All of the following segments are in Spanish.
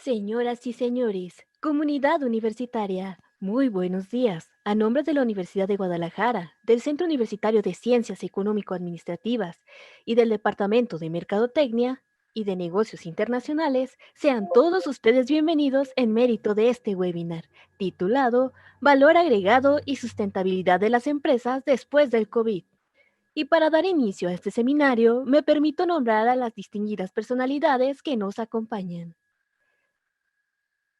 Señoras y señores, comunidad universitaria, muy buenos días. A nombre de la Universidad de Guadalajara, del Centro Universitario de Ciencias Económico-Administrativas y del Departamento de Mercadotecnia y de Negocios Internacionales, sean todos ustedes bienvenidos en mérito de este webinar, titulado Valor agregado y sustentabilidad de las empresas después del COVID. Y para dar inicio a este seminario, me permito nombrar a las distinguidas personalidades que nos acompañan.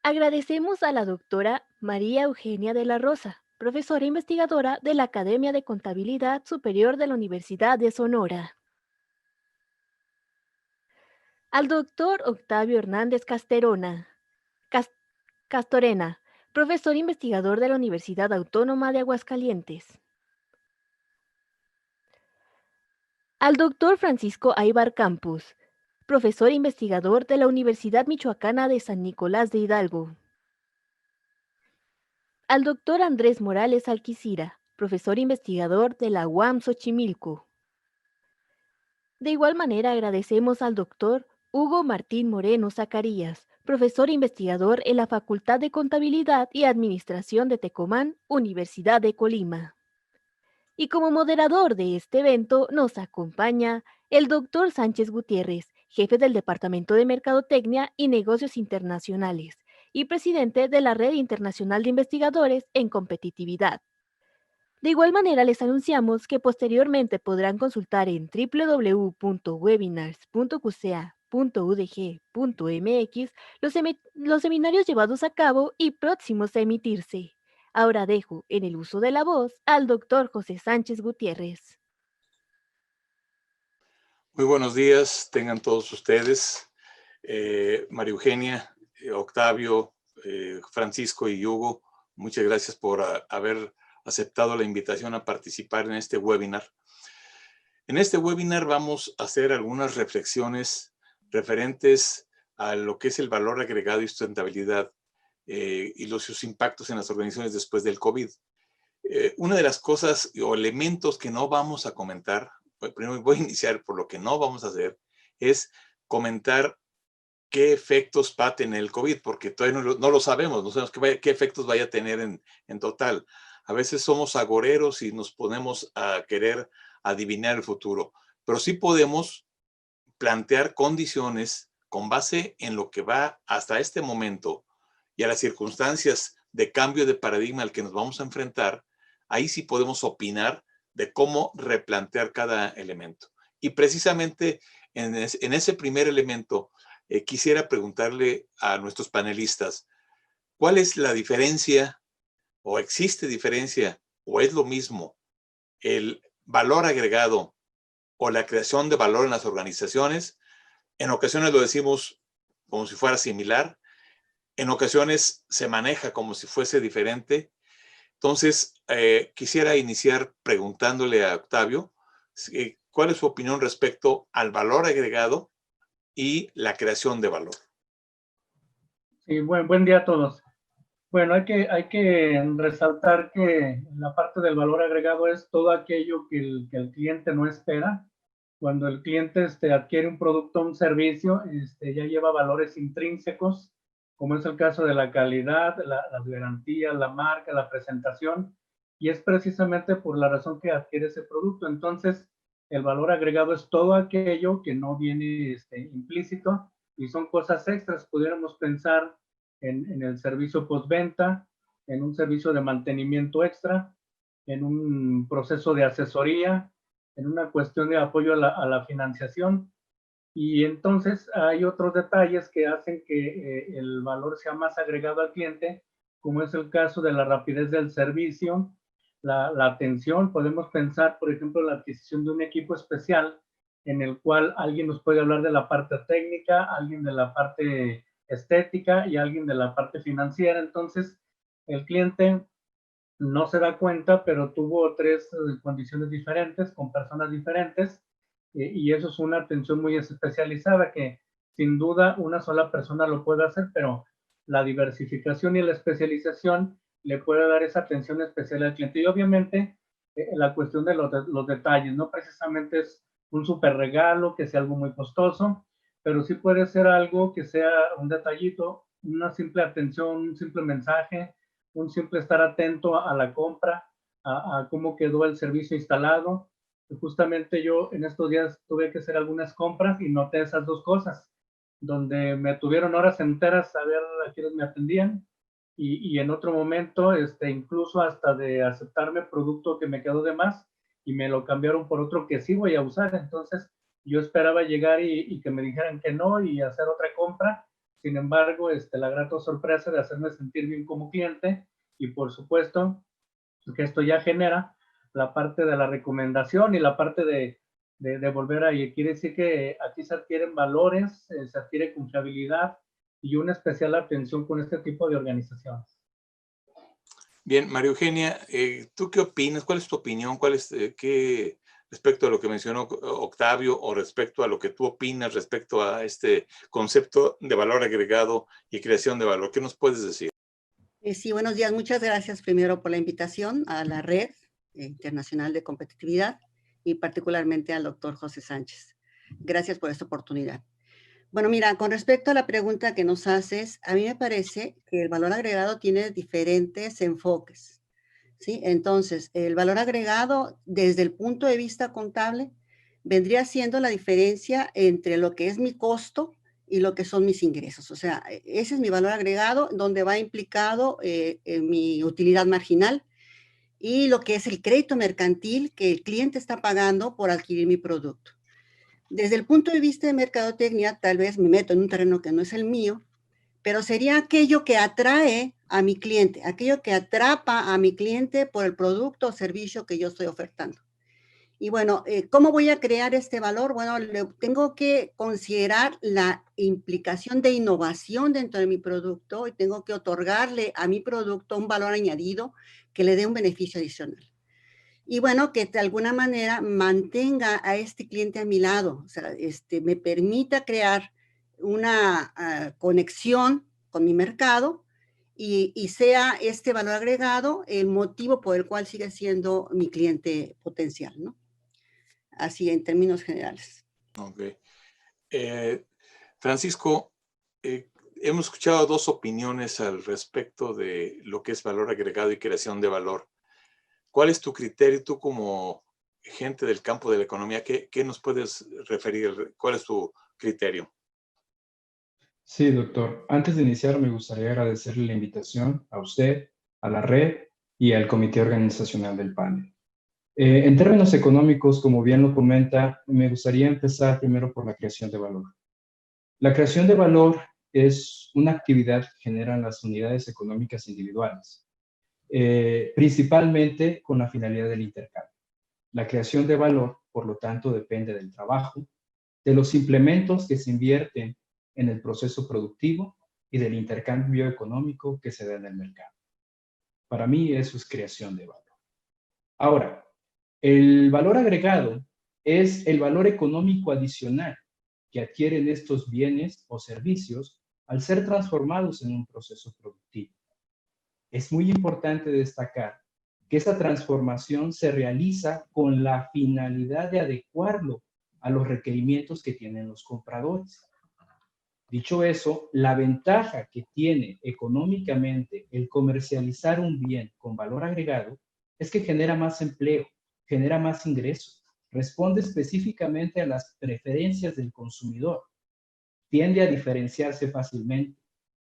Agradecemos a la doctora María Eugenia de la Rosa, profesora investigadora de la Academia de Contabilidad Superior de la Universidad de Sonora. Al doctor Octavio Hernández Cas- Castorena, profesor investigador de la Universidad Autónoma de Aguascalientes. Al doctor Francisco Aybar Campos, profesor investigador de la Universidad Michoacana de San Nicolás de Hidalgo. Al doctor Andrés Morales Alquicira, profesor investigador de la UAM Xochimilco. De igual manera agradecemos al doctor Hugo Martín Moreno Zacarías, profesor investigador en la Facultad de Contabilidad y Administración de Tecomán, Universidad de Colima. Y como moderador de este evento nos acompaña el doctor Sánchez Gutiérrez, jefe del Departamento de Mercadotecnia y Negocios Internacionales y presidente de la Red Internacional de Investigadores en Competitividad. De igual manera, les anunciamos que posteriormente podrán consultar en www.webinars.qca.udg.mx los seminarios llevados a cabo y próximos a emitirse. Ahora dejo en el uso de la voz al doctor José Sánchez Gutiérrez. Muy buenos días, tengan todos ustedes. María Eugenia, Octavio, Francisco y Hugo, muchas gracias por haber aceptado la invitación a participar en este webinar. En este webinar vamos a hacer algunas reflexiones referentes a lo que es el valor agregado y sustentabilidad y sus impactos en las organizaciones después del COVID. Una de las cosas o elementos que no vamos a comentar, primero voy a iniciar por lo que no vamos a hacer, es comentar qué efectos va a tener el COVID, porque todavía no lo sabemos, no sabemos qué efectos vaya a tener en total. A veces somos agoreros y nos ponemos a querer adivinar el futuro, pero sí podemos plantear condiciones con base en lo que va hasta este momento y a las circunstancias de cambio de paradigma al que nos vamos a enfrentar. Ahí sí podemos opinar de cómo replantear cada elemento. Y precisamente en ese primer elemento, quisiera preguntarle a nuestros panelistas, ¿cuál es la diferencia o existe diferencia o es lo mismo el valor agregado o la creación de valor en las organizaciones? En ocasiones lo decimos como si fuera similar, en ocasiones se maneja como si fuese diferente. Entonces, quisiera iniciar preguntándole a Octavio, ¿cuál es su opinión respecto al valor agregado y la creación de valor? Sí, buen día a todos. Bueno, hay que resaltar que la parte del valor agregado es todo aquello que el cliente no espera. Cuando el cliente adquiere un producto o un servicio, ya lleva valores intrínsecos, como es el caso de la calidad, las garantías, la marca, la presentación, y es precisamente por la razón que adquiere ese producto. Entonces, el valor agregado es todo aquello que no viene implícito y son cosas extras. Pudiéramos pensar en el servicio postventa, en un servicio de mantenimiento extra, en un proceso de asesoría, en una cuestión de apoyo a la financiación. Y entonces hay otros detalles que hacen que el valor sea más agregado al cliente, como es el caso de la rapidez del servicio, la atención. Podemos pensar, por ejemplo, en la adquisición de un equipo especial en el cual alguien nos puede hablar de la parte técnica, alguien de la parte estética y alguien de la parte financiera. Entonces, el cliente no se da cuenta, pero tuvo tres condiciones diferentes, con personas diferentes, y eso es una atención muy especializada que sin duda una sola persona lo puede hacer, pero la diversificación y la especialización le puede dar esa atención especial al cliente. Y obviamente la cuestión de los detalles, no precisamente es un súper regalo, que sea algo muy costoso, pero sí puede ser algo que sea un detallito, una simple atención, un simple mensaje, un simple estar atento a la compra, a cómo quedó el servicio instalado. Y justamente yo en estos días tuve que hacer algunas compras y noté esas dos cosas, donde me tuvieron horas enteras a ver a quienes me atendían y en otro momento, incluso hasta de aceptarme producto que me quedó de más y me lo cambiaron por otro que sí voy a usar. Entonces, yo esperaba llegar y que me dijeran que no y hacer otra compra. Sin embargo, la grata sorpresa de hacerme sentir bien como cliente y por supuesto que esto ya genera la parte de la recomendación y la parte de volver ahí. Quiere decir que aquí se adquieren valores, se adquiere confiabilidad y una especial atención con este tipo de organizaciones. Bien, María Eugenia, ¿tú qué opinas? ¿Cuál es tu opinión? ¿Qué respecto a lo que mencionó Octavio o respecto a lo que tú opinas respecto a este concepto de valor agregado y creación de valor? ¿Qué nos puedes decir? Sí, buenos días. Muchas gracias primero por la invitación a la Red Internacional de Competitividad y particularmente al doctor José Sánchez. Gracias por esta oportunidad. Bueno, mira, con respecto a la pregunta que nos haces, a mí me parece que el valor agregado tiene diferentes enfoques, ¿sí? Entonces, el valor agregado desde el punto de vista contable vendría siendo la diferencia entre lo que es mi costo y lo que son mis ingresos. O sea, ese es mi valor agregado, donde va implicado mi utilidad marginal y lo que es el crédito mercantil que el cliente está pagando por adquirir mi producto. Desde el punto de vista de mercadotecnia, tal vez me meto en un terreno que no es el mío, pero sería aquello que atrae a mi cliente, aquello que atrapa a mi cliente por el producto o servicio que yo estoy ofertando. Y bueno, ¿cómo voy a crear este valor? Bueno, tengo que considerar la implicación de innovación dentro de mi producto y tengo que otorgarle a mi producto un valor añadido que le dé un beneficio adicional. Y bueno, que de alguna manera mantenga a este cliente a mi lado, o sea, me permita crear una conexión con mi mercado y sea este valor agregado el motivo por el cual sigue siendo mi cliente potencial, ¿no? Así en términos generales. Ok. Francisco, hemos escuchado dos opiniones al respecto de lo que es valor agregado y creación de valor. ¿Cuál es tu criterio tú como gente del campo de la economía? ¿Qué nos puedes referir? ¿Cuál es tu criterio? Sí, doctor. Antes de iniciar, me gustaría agradecerle la invitación a usted, a la red y al comité organizacional del panel. En términos económicos, como bien lo comenta, me gustaría empezar primero por la creación de valor. La creación de valor es una actividad que generan las unidades económicas individuales, principalmente con la finalidad del intercambio. La creación de valor, por lo tanto, depende del trabajo, de los implementos que se invierten en el proceso productivo y del intercambio económico que se da en el mercado. Para mí eso es creación de valor. Ahora, el valor agregado es el valor económico adicional que adquieren estos bienes o servicios al ser transformados en un proceso productivo. Es muy importante destacar que esa transformación se realiza con la finalidad de adecuarlo a los requerimientos que tienen los compradores. Dicho eso, la ventaja que tiene económicamente el comercializar un bien con valor agregado es que genera más empleo, genera más ingresos, responde específicamente a las preferencias del consumidor, tiende a diferenciarse fácilmente,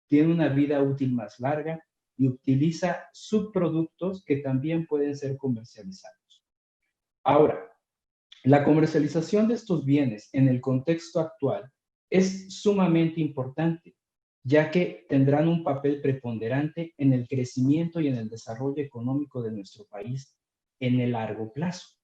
tiene una vida útil más larga y utiliza subproductos que también pueden ser comercializados. Ahora, la comercialización de estos bienes en el contexto actual es sumamente importante, ya que tendrán un papel preponderante en el crecimiento y en el desarrollo económico de nuestro país en el largo plazo.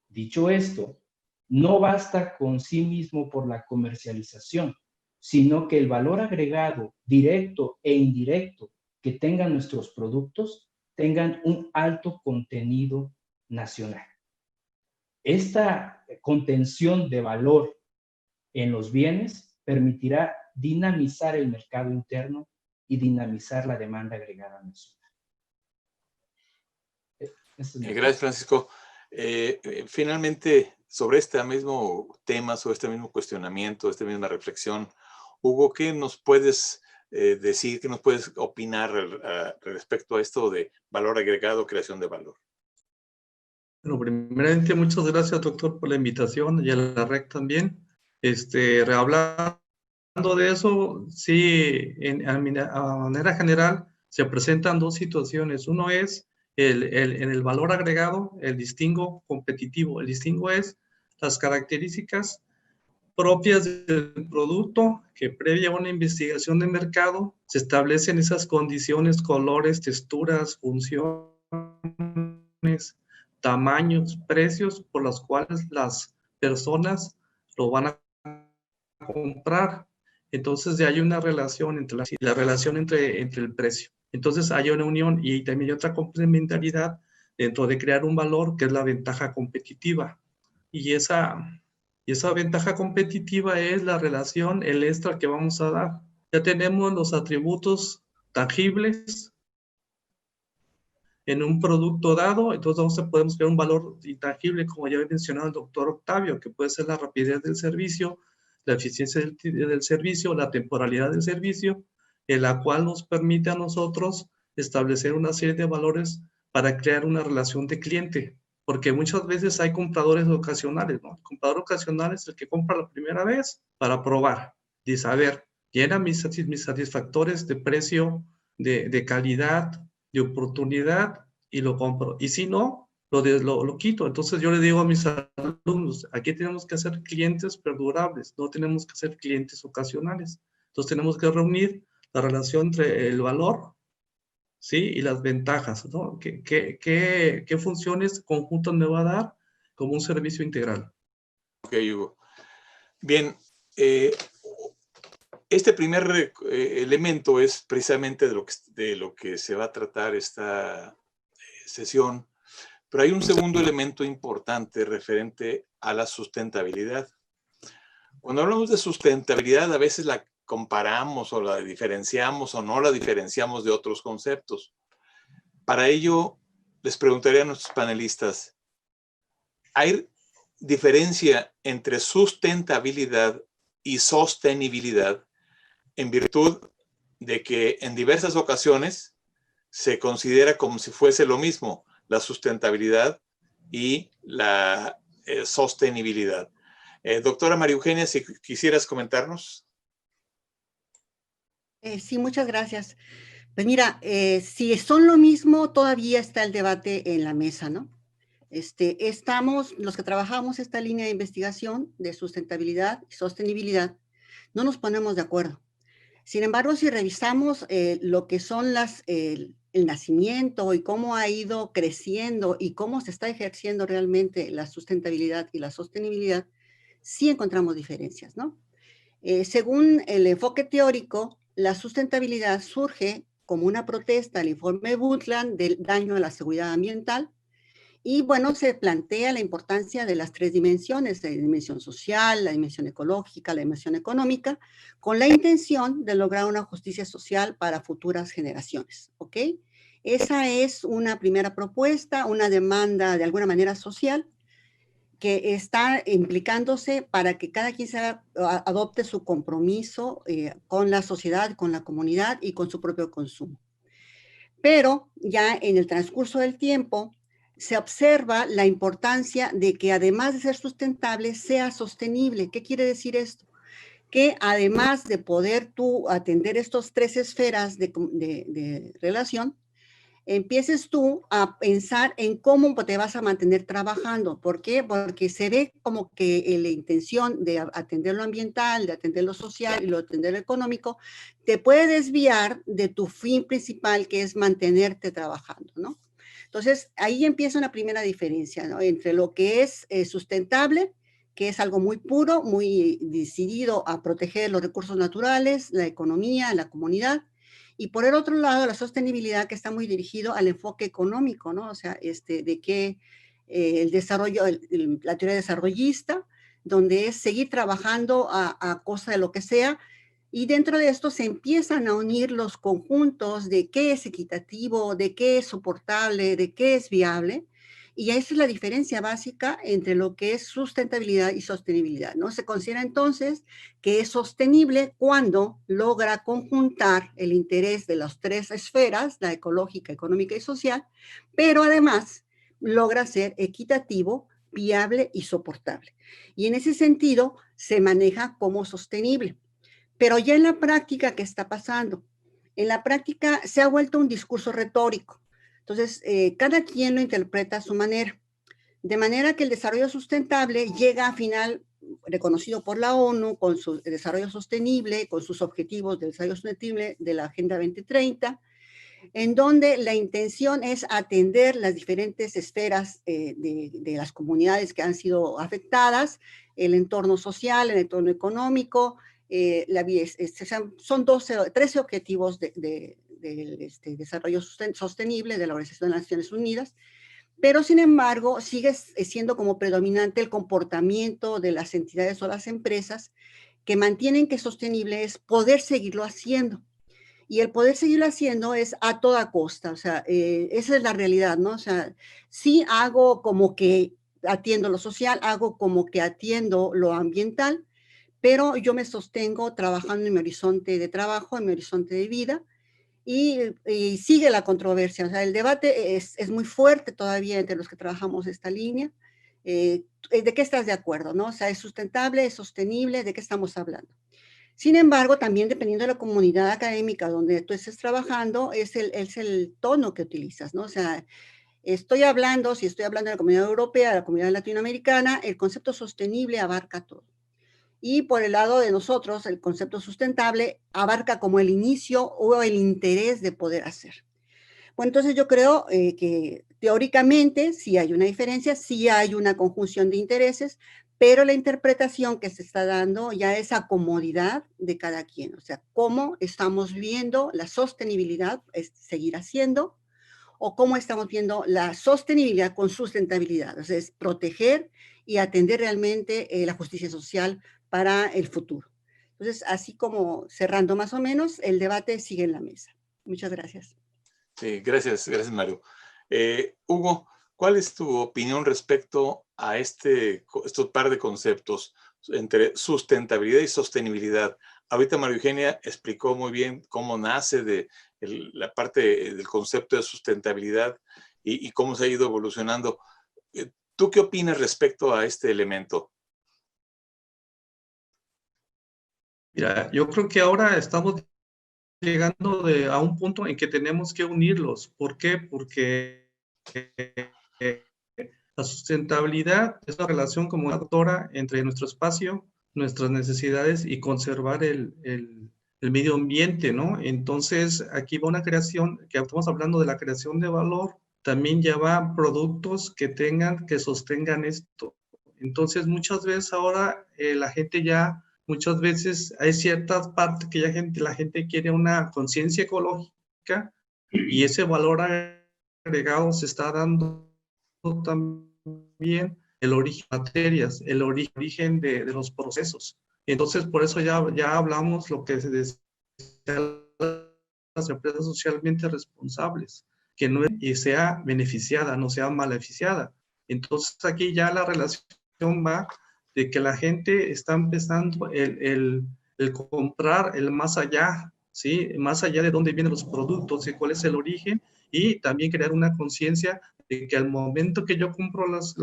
Dicho esto, no basta con sí mismo por la comercialización, sino que el valor agregado directo e indirecto que tengan nuestros productos tengan un alto contenido nacional. Esta contención de valor en los bienes permitirá dinamizar el mercado interno y dinamizar la demanda agregada nacional. Gracias, Francisco. Finalmente, sobre este mismo tema, sobre este mismo cuestionamiento, esta misma reflexión, Hugo, ¿qué nos puedes decir, ¿qué nos puedes opinar respecto a esto de valor agregado, creación de valor? Bueno, primeramente, muchas gracias, doctor, por la invitación y a la REC también. Hablando de eso, sí, a manera general, se presentan dos situaciones. Uno es en el valor agregado, el distingo competitivo. El distingo es las características propias del producto que previa a una investigación de mercado se establecen esas condiciones, colores, texturas, funciones, tamaños, precios por los cuales las personas lo van a comprar. Entonces ya hay una relación entre la relación entre el precio. Entonces hay una unión y también hay otra complementariedad dentro de crear un valor que es la ventaja competitiva. Y esa ventaja competitiva es la relación, el extra que vamos a dar. Ya tenemos los atributos tangibles en un producto dado, entonces podemos crear un valor intangible, como ya había mencionado el doctor Octavio, que puede ser la rapidez del servicio, la eficiencia del servicio, la temporalidad del servicio, en la cual nos permite a nosotros establecer una serie de valores para crear una relación de cliente, porque muchas veces hay compradores ocasionales, ¿no? El comprador ocasional es el que compra la primera vez para probar, dice, a ver, llena mis satisfactores de precio, de calidad, de oportunidad, y lo compro. Y si no, lo quito. Entonces yo le digo a mis alumnos, aquí tenemos que hacer clientes perdurables, no tenemos que hacer clientes ocasionales. Entonces tenemos que reunir la relación entre el valor, ¿sí? Y las ventajas, ¿no? ¿Qué funciones conjuntas me va a dar como un servicio integral? Ok, Hugo. Bien, este primer elemento es precisamente de lo que se va a tratar esta sesión, pero hay un segundo elemento importante referente a la sustentabilidad. Cuando hablamos de sustentabilidad, a veces la comparamos o la diferenciamos o no la diferenciamos de otros conceptos. Para ello, les preguntaría a nuestros panelistas, ¿hay diferencia entre sustentabilidad y sostenibilidad en virtud de que en diversas ocasiones se considera como si fuese lo mismo la sustentabilidad y la sostenibilidad? Doctora María Eugenia, si quisieras comentarnos. Sí, muchas gracias. Pues mira, si son lo mismo, todavía está el debate en la mesa, ¿no? Estamos, los que trabajamos esta línea de investigación de sustentabilidad y sostenibilidad, no nos ponemos de acuerdo. Sin embargo, si revisamos lo que son el nacimiento y cómo ha ido creciendo y cómo se está ejerciendo realmente la sustentabilidad y la sostenibilidad, sí encontramos diferencias, ¿no? Según el enfoque teórico, la sustentabilidad surge como una protesta al informe Brundtland del daño a la seguridad ambiental. Y bueno, se plantea la importancia de las tres dimensiones, la dimensión social, la dimensión ecológica, la dimensión económica, con la intención de lograr una justicia social para futuras generaciones, ¿ok? Esa es una primera propuesta, una demanda de alguna manera social que está implicándose para que cada quien adopte su compromiso con la sociedad, con la comunidad y con su propio consumo. Pero ya en el transcurso del tiempo, se observa la importancia de que además de ser sustentable, sea sostenible. ¿Qué quiere decir esto? Que además de poder tú atender estas tres esferas de relación, empieces tú a pensar en cómo te vas a mantener trabajando. ¿Por qué? Porque se ve como que la intención de atender lo ambiental, de atender lo social y lo atender lo económico, te puede desviar de tu fin principal, que es mantenerte trabajando, ¿no? Entonces, ahí empieza una primera diferencia, ¿no? Entre lo que es sustentable, que es algo muy puro, muy decidido a proteger los recursos naturales, la economía, la comunidad, y por el otro lado, la sostenibilidad, que está muy dirigido al enfoque económico, ¿no? O sea, de que el desarrollo, la teoría desarrollista, donde es seguir trabajando a costa de lo que sea, y dentro de esto se empiezan a unir los conjuntos de qué es equitativo, de qué es soportable, de qué es viable, Y esa es la diferencia básica entre lo que es sustentabilidad y sostenibilidad, ¿no? Se considera entonces que es sostenible cuando logra conjuntar el interés de las tres esferas, la ecológica, económica y social, pero además logra ser equitativo, viable y soportable. Y en ese sentido se maneja como sostenible. Pero ya en la práctica, ¿qué está pasando? En la práctica se ha vuelto un discurso retórico. Entonces, cada quien lo interpreta a su manera. De manera que el desarrollo sustentable llega a final, reconocido por la ONU, con su desarrollo sostenible, con sus objetivos de desarrollo sostenible de la Agenda 2030, en donde la intención es atender las diferentes esferas de las comunidades que han sido afectadas, el entorno social, el entorno económico, son 13 objetivos de desarrollo sostenible de la Organización de las Naciones Unidas, pero sin embargo sigue siendo como predominante el comportamiento de las entidades o las empresas que mantienen que sostenible es poder seguirlo haciendo. Y el poder seguirlo haciendo es a toda costa, o sea, esa es la realidad, ¿no? O sea, sí hago como que atiendo lo social, hago como que atiendo lo ambiental, pero yo me sostengo trabajando en mi horizonte de trabajo, en mi horizonte de vida, y sigue la controversia. O sea, el debate es muy fuerte todavía entre los que trabajamos esta línea. ¿De qué estás de acuerdo, no? O sea, ¿es sustentable, es sostenible? ¿De qué estamos hablando? Sin embargo, también dependiendo de la comunidad académica donde tú estés trabajando, es el tono que utilizas, ¿no? O sea, si estoy hablando de la comunidad europea, de la comunidad latinoamericana, el concepto sostenible abarca todo. Y por el lado de nosotros, el concepto sustentable abarca como el inicio o el interés de poder hacer. Bueno, entonces yo creo que teóricamente sí hay una diferencia, sí hay una conjunción de intereses, pero la interpretación que se está dando ya es a comodidad de cada quien. O sea, cómo estamos viendo la sostenibilidad, es seguir haciendo, o cómo estamos viendo la sostenibilidad con sustentabilidad. O sea, es proteger y atender realmente la justicia social para el futuro. Entonces, así como cerrando más o menos, el debate sigue en la mesa. Muchas gracias. Sí, gracias Mario. Hugo, ¿cuál es tu opinión respecto a estos par de conceptos entre sustentabilidad y sostenibilidad? Ahorita María Eugenia explicó muy bien cómo nace de la parte del concepto de sustentabilidad y cómo se ha ido evolucionando. ¿Tú qué opinas respecto a este elemento? Mira, yo creo que ahora estamos llegando a un punto en que tenemos que unirlos. ¿Por qué? Porque la sustentabilidad es una relación como una doctora entre nuestro espacio, nuestras necesidades y conservar el medio ambiente, ¿no? Entonces, aquí va una creación, que estamos hablando de la creación de valor, también ya va productos que sostengan esto. Entonces, muchas veces ahora la gente ya, muchas veces hay ciertas partes que la gente quiere una conciencia ecológica y ese valor agregado se está dando también el origen de materias, el origen de los procesos. Entonces, por eso ya hablamos lo que se decía las empresas socialmente responsables, que no sea beneficiada, no sea maleficiada. Entonces, aquí ya la relación va de que la gente está empezando el comprar el más allá, ¿sí? Más allá de dónde vienen los productos y cuál es el origen, y también crear una conciencia de que al momento que yo compro las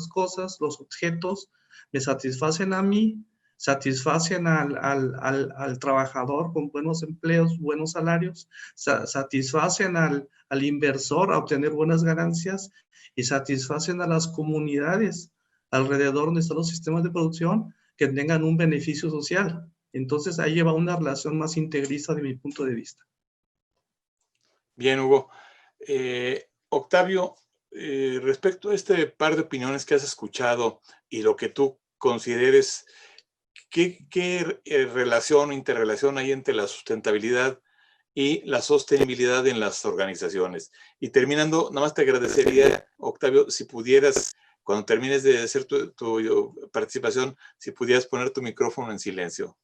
cosas, los objetos, me satisfacen a mí, satisfacen al trabajador con buenos empleos, buenos salarios, satisfacen al inversor a obtener buenas ganancias y satisfacen a las comunidades alrededor donde están los sistemas de producción que tengan un beneficio social. Entonces ahí lleva una relación más integrista de mi punto de vista. Bien, Hugo. Octavio, respecto a este par de opiniones que has escuchado y lo que tú consideres, ¿qué relación o interrelación hay entre la sustentabilidad y la sostenibilidad en las organizaciones? Y terminando, nada más te agradecería, Octavio, si pudieras, cuando termines de hacer tu participación, si pudieras poner tu micrófono en silencio.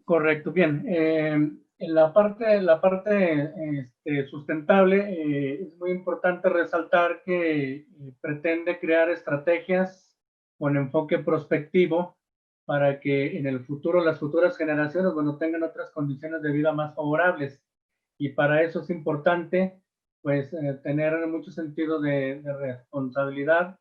Correcto, bien. En la parte sustentable, es muy importante resaltar que pretende crear estrategias con enfoque prospectivo para que en el futuro las futuras generaciones, bueno, tengan otras condiciones de vida más favorables. Y para eso es importante, pues, tener mucho sentido de responsabilidad,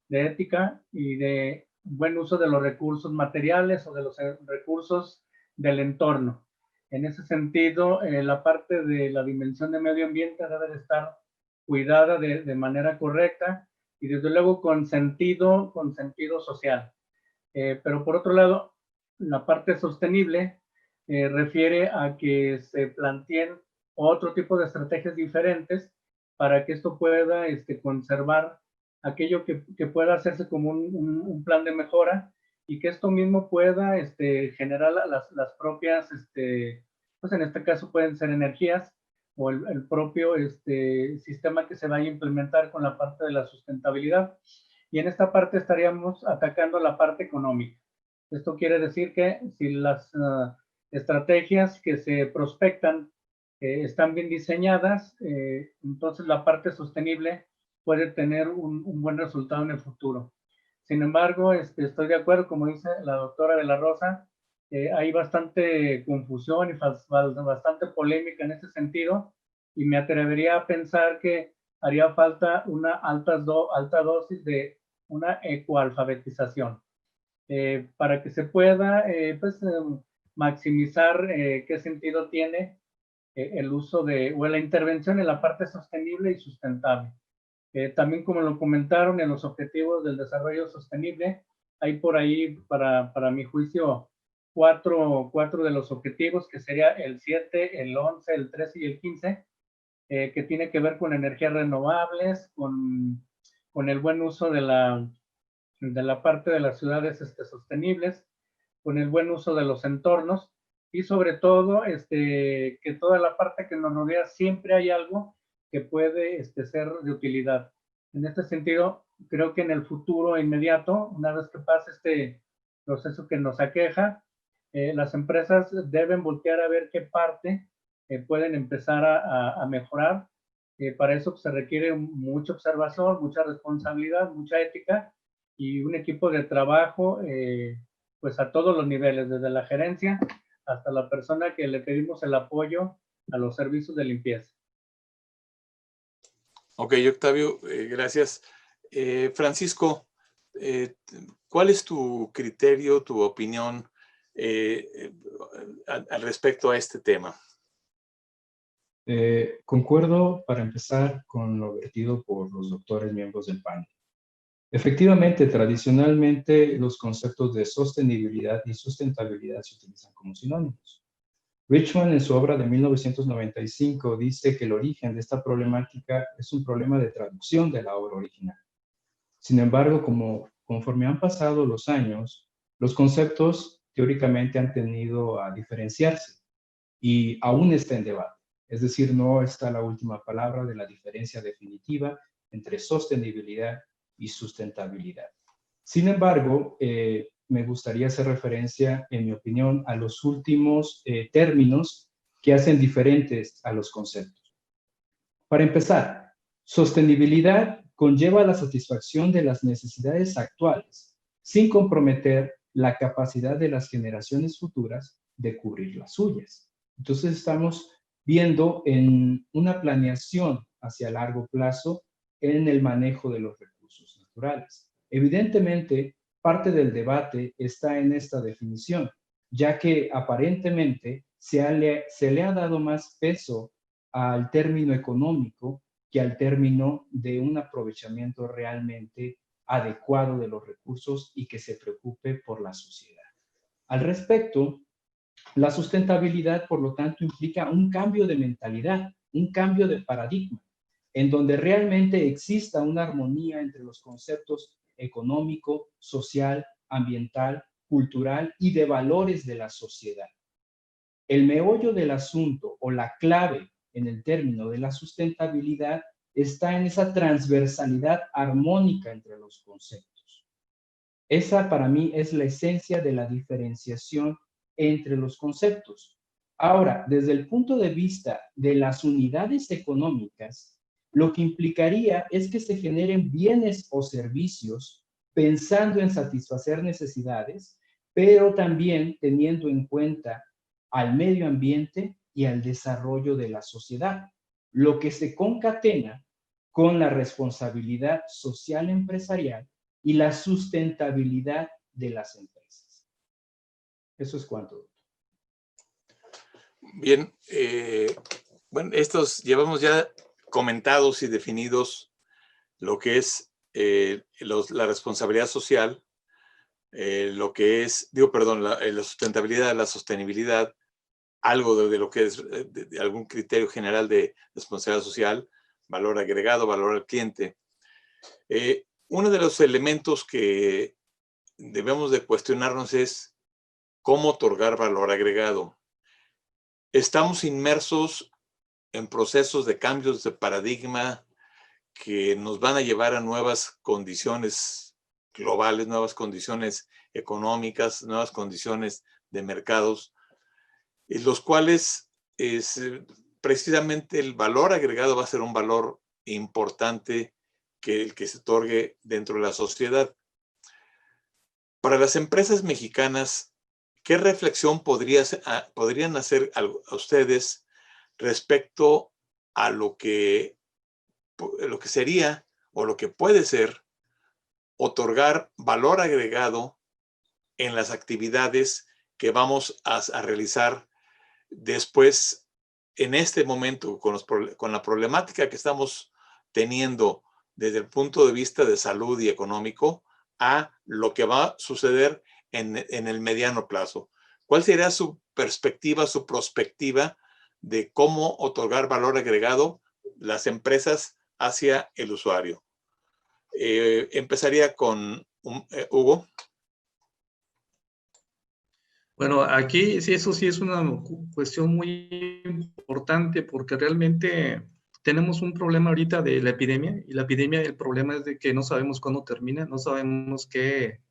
de ética y de buen uso de los recursos materiales o de los recursos del entorno. En ese sentido, la parte de la dimensión de medio ambiente debe de estar cuidada de manera correcta y desde luego con sentido social. Pero por otro lado, la parte sostenible refiere a que se planteen otro tipo de estrategias diferentes para que esto pueda conservar aquello que pueda hacerse como un plan de mejora y que esto mismo pueda generar las propias, pues en este caso pueden ser energías o el propio sistema que se vaya a implementar con la parte de la sustentabilidad. Y en esta parte estaríamos atacando la parte económica. Esto quiere decir que si las estrategias que se prospectan están bien diseñadas, entonces la parte sostenible puede tener un buen resultado en el futuro. Sin embargo, estoy de acuerdo, como dice la doctora de la Rosa, hay bastante confusión y bastante polémica en este sentido, y me atrevería a pensar que haría falta una alta dosis de una ecoalfabetización para que se pueda pues, maximizar qué sentido tiene el uso o la intervención en la parte sostenible y sustentable. También, como lo comentaron, en los objetivos del desarrollo sostenible, hay por ahí, para mi juicio, cuatro de los objetivos, que sería el 7, el 11, el 13 y el 15, que tiene que ver con energías renovables, con el buen uso de la parte de las ciudades sostenibles, con el buen uso de los entornos y sobre todo que toda la parte que nos rodea siempre hay algo que puede ser de utilidad. En este sentido, creo que en el futuro inmediato, una vez que pase este proceso que nos aqueja, las empresas deben voltear a ver qué parte pueden empezar a mejorar. Para eso se requiere mucha observación, mucha responsabilidad, mucha ética y un equipo de trabajo pues a todos los niveles, desde la gerencia hasta la persona que le pedimos el apoyo a los servicios de limpieza. Ok, Octavio, gracias. Francisco, ¿cuál es tu criterio, tu opinión al respecto a este tema? Concuerdo, para empezar, con lo vertido por los doctores miembros del panel. Efectivamente, tradicionalmente, los conceptos de sostenibilidad y sustentabilidad se utilizan como sinónimos. Richman, en su obra de 1995, dice que el origen de esta problemática es un problema de traducción de la obra original. Sin embargo, conforme han pasado los años, los conceptos teóricamente han tendido a diferenciarse y aún está en debate. Es decir, no está la última palabra de la diferencia definitiva entre sostenibilidad y sustentabilidad. Sin embargo, me gustaría hacer referencia, en mi opinión, a los últimos términos que hacen diferentes a los conceptos. Para empezar, sostenibilidad conlleva la satisfacción de las necesidades actuales, sin comprometer la capacidad de las generaciones futuras de cubrir las suyas. Entonces estamos viendo en una planeación hacia largo plazo en el manejo de los recursos naturales. Evidentemente, parte del debate está en esta definición, ya que aparentemente se le ha dado más peso al término económico que al término de un aprovechamiento realmente adecuado de los recursos y que se preocupe por la sociedad. Al respecto, la sustentabilidad, por lo tanto, implica un cambio de mentalidad, un cambio de paradigma, en donde realmente exista una armonía entre los conceptos económico, social, ambiental, cultural y de valores de la sociedad. El meollo del asunto o la clave en el término de la sustentabilidad está en esa transversalidad armónica entre los conceptos. Esa para mí es la esencia de la diferenciación entre los conceptos. Ahora, desde el punto de vista de las unidades económicas, lo que implicaría es que se generen bienes o servicios pensando en satisfacer necesidades, pero también teniendo en cuenta al medio ambiente y al desarrollo de la sociedad, lo que se concatena con la responsabilidad social empresarial y la sustentabilidad de las empresas. Eso es cuanto. Bien, bueno, llevamos ya comentados y definidos lo que es la responsabilidad social, lo que es, la sustentabilidad, la sostenibilidad, algo de lo que es de algún criterio general de responsabilidad social, valor agregado, valor al cliente. Uno de los elementos que debemos de cuestionarnos es cómo otorgar valor agregado. Estamos inmersos en procesos de cambios de paradigma que nos van a llevar a nuevas condiciones globales, nuevas condiciones económicas, nuevas condiciones de mercados, en los cuales precisamente el valor agregado va a ser un valor importante que el que se otorgue dentro de la sociedad. Para las empresas mexicanas, ¿qué reflexión podrían hacer a ustedes respecto a lo que sería o lo que puede ser otorgar valor agregado en las actividades que vamos a realizar después, en este momento, con la problemática que estamos teniendo desde el punto de vista de salud y económico, a lo que va a suceder en el mediano plazo? ¿Cuál sería su perspectiva, su prospectiva de cómo otorgar valor agregado las empresas hacia el usuario? Empezaría con Hugo. Bueno, aquí sí, eso sí es una cuestión muy importante porque realmente tenemos un problema ahorita de la epidemia y la epidemia, el problema es de que no sabemos cuándo termina, no sabemos qué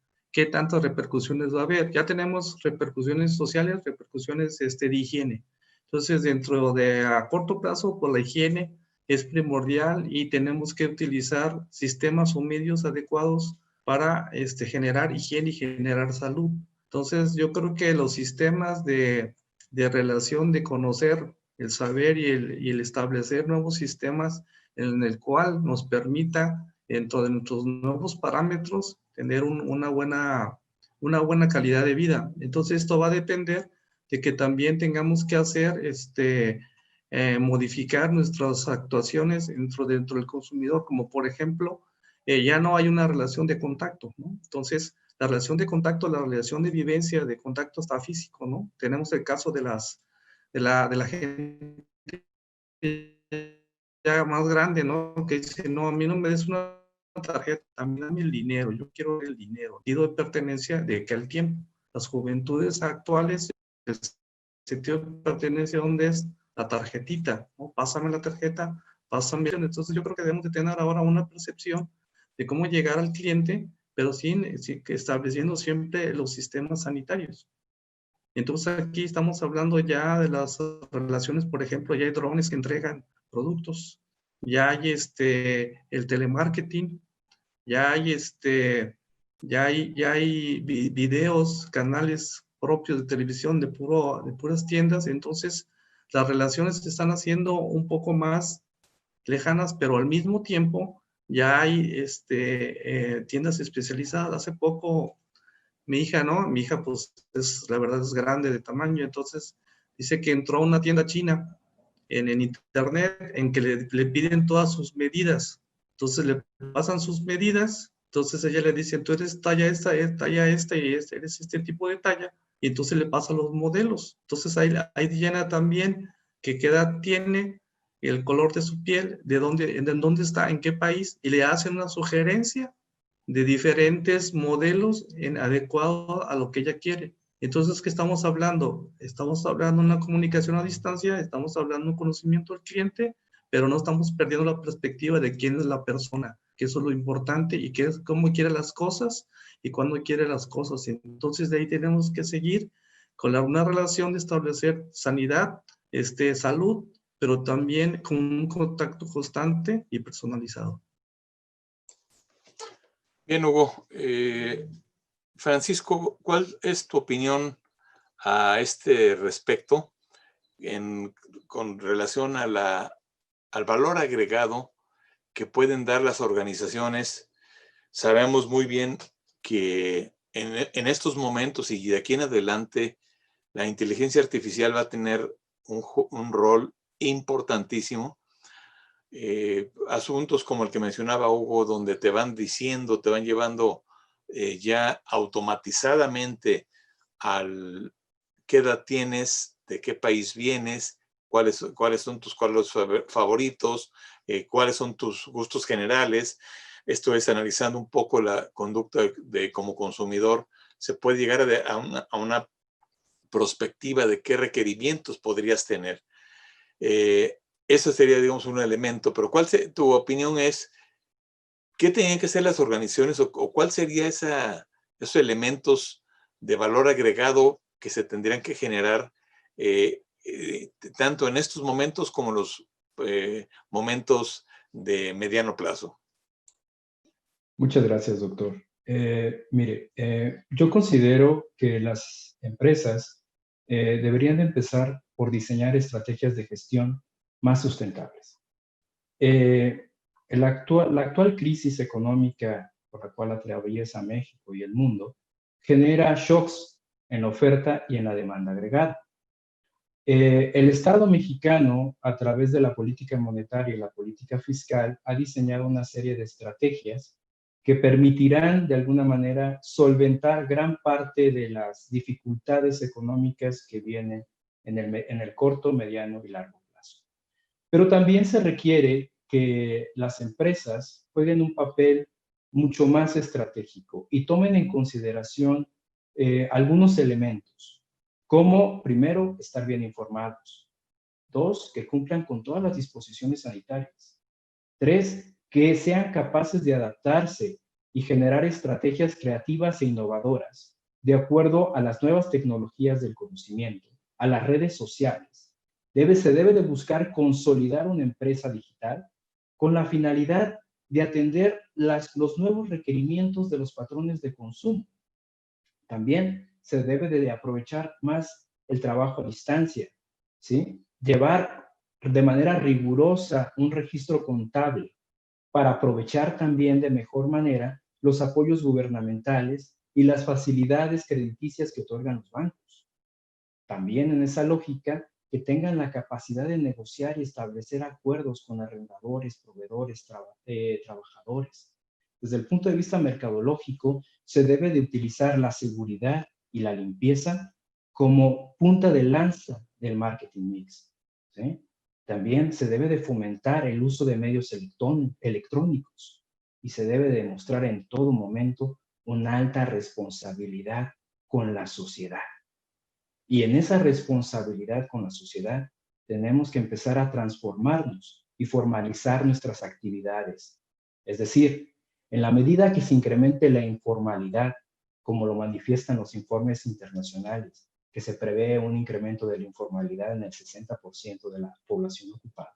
tantas repercusiones va a haber. Ya tenemos repercusiones sociales, repercusiones de higiene. Entonces, dentro de a corto plazo, pues la higiene es primordial y tenemos que utilizar sistemas o medios adecuados para generar higiene y generar salud. Entonces, yo creo que los sistemas de relación, de conocer el saber y el establecer nuevos sistemas en el cual nos permita, dentro de nuestros nuevos parámetros, tener una buena calidad de vida. Entonces, esto va a depender de que también tengamos que hacer, modificar nuestras actuaciones dentro del consumidor, como por ejemplo, ya no hay una relación de contacto, ¿no? Entonces, la relación de contacto, la relación de vivencia, de contacto está físico, ¿no? Tenemos el caso de la gente ya más grande, ¿no? Que dice, no, a mí no me des una tarjeta, a mí dame el dinero, yo quiero el dinero. Sentido de pertenencia de que al tiempo. Las juventudes actuales, el sentido de pertenencia, ¿dónde es? La tarjetita, ¿no? Pásame la tarjeta, pásame. Entonces yo creo que debemos de tener ahora una percepción de cómo llegar al cliente, pero sí estableciendo siempre los sistemas sanitarios. Entonces aquí estamos hablando ya de las relaciones, por ejemplo, ya hay drones que entregan productos, ya hay el telemarketing, ya hay videos, canales propios de televisión de puras tiendas. Entonces las relaciones se están haciendo un poco más lejanas, pero al mismo tiempo ya hay tiendas especializadas. Hace poco mi hija, ¿no? Mi hija, pues, la verdad es grande de tamaño, entonces dice que entró a una tienda china en internet en que le piden todas sus medidas. Entonces le pasan sus medidas, entonces ella le dice, tú eres talla esta y eres este tipo de talla, y entonces le pasa los modelos. Entonces ahí llena también qué edad tiene, el color de su piel, en dónde está, en qué país, y le hacen una sugerencia de diferentes modelos adecuado a lo que ella quiere. Entonces, ¿qué estamos hablando? Estamos hablando de una comunicación a distancia, estamos hablando de un conocimiento al cliente, pero no estamos perdiendo la perspectiva de quién es la persona, que eso es lo importante y que es cómo quiere las cosas y cuándo quiere las cosas. Entonces, de ahí tenemos que seguir con una relación de establecer sanidad, salud, pero también con un contacto constante y personalizado. Bien, Hugo. Francisco, ¿cuál es tu opinión a este respecto con relación a al valor agregado que pueden dar las organizaciones? Sabemos muy bien que en estos momentos y de aquí en adelante, la inteligencia artificial va a tener un rol importantísimo. Asuntos como el que mencionaba Hugo, donde te van diciendo, te van llevando ya automatizadamente al qué edad tienes, de qué país vienes, cuáles son tus colores favoritos, cuáles son tus gustos generales. Esto es analizando un poco la conducta como consumidor. Se puede llegar a una perspectiva de qué requerimientos podrías tener. Eso sería, digamos, un elemento, pero tu opinión es, ¿qué tienen que hacer las organizaciones o cuál sería esos elementos de valor agregado que se tendrían que generar tanto en estos momentos como en los momentos de mediano plazo? Muchas gracias, doctor. Mire, yo considero que las empresas deberían de empezar por diseñar estrategias de gestión más sustentables. La actual crisis económica por la cual atraviesa México y el mundo genera shocks en la oferta y en la demanda agregada. El Estado mexicano, a través de la política monetaria y la política fiscal, ha diseñado una serie de estrategias que permitirán, de alguna manera, solventar gran parte de las dificultades económicas que vienen en el corto, mediano y largo plazo. Pero también se requiere que las empresas jueguen un papel mucho más estratégico y tomen en consideración algunos elementos, como, primero, estar bien informados. 2, que cumplan con todas las disposiciones sanitarias. 3, que sean capaces de adaptarse y generar estrategias creativas e innovadoras de acuerdo a las nuevas tecnologías del conocimiento, a las redes sociales. Se debe de buscar consolidar una empresa digital con la finalidad de atender los nuevos requerimientos de los patrones de consumo. También se debe de aprovechar más el trabajo a distancia, ¿sí? Llevar de manera rigurosa un registro contable para aprovechar también de mejor manera los apoyos gubernamentales y las facilidades crediticias que otorgan los bancos. También en esa lógica, que tengan la capacidad de negociar y establecer acuerdos con arrendadores, proveedores, trabajadores. Desde el punto de vista mercadológico, se debe de utilizar la seguridad y la limpieza como punta de lanza del marketing mix, ¿sí? También se debe de fomentar el uso de medios electrónicos y se debe de demostrar en todo momento una alta responsabilidad con la sociedad. Y en esa responsabilidad con la sociedad tenemos que empezar a transformarnos y formalizar nuestras actividades. Es decir, en la medida que se incremente la informalidad, como lo manifiestan los informes internacionales, que se prevé un incremento de la informalidad en el 60% de la población ocupada,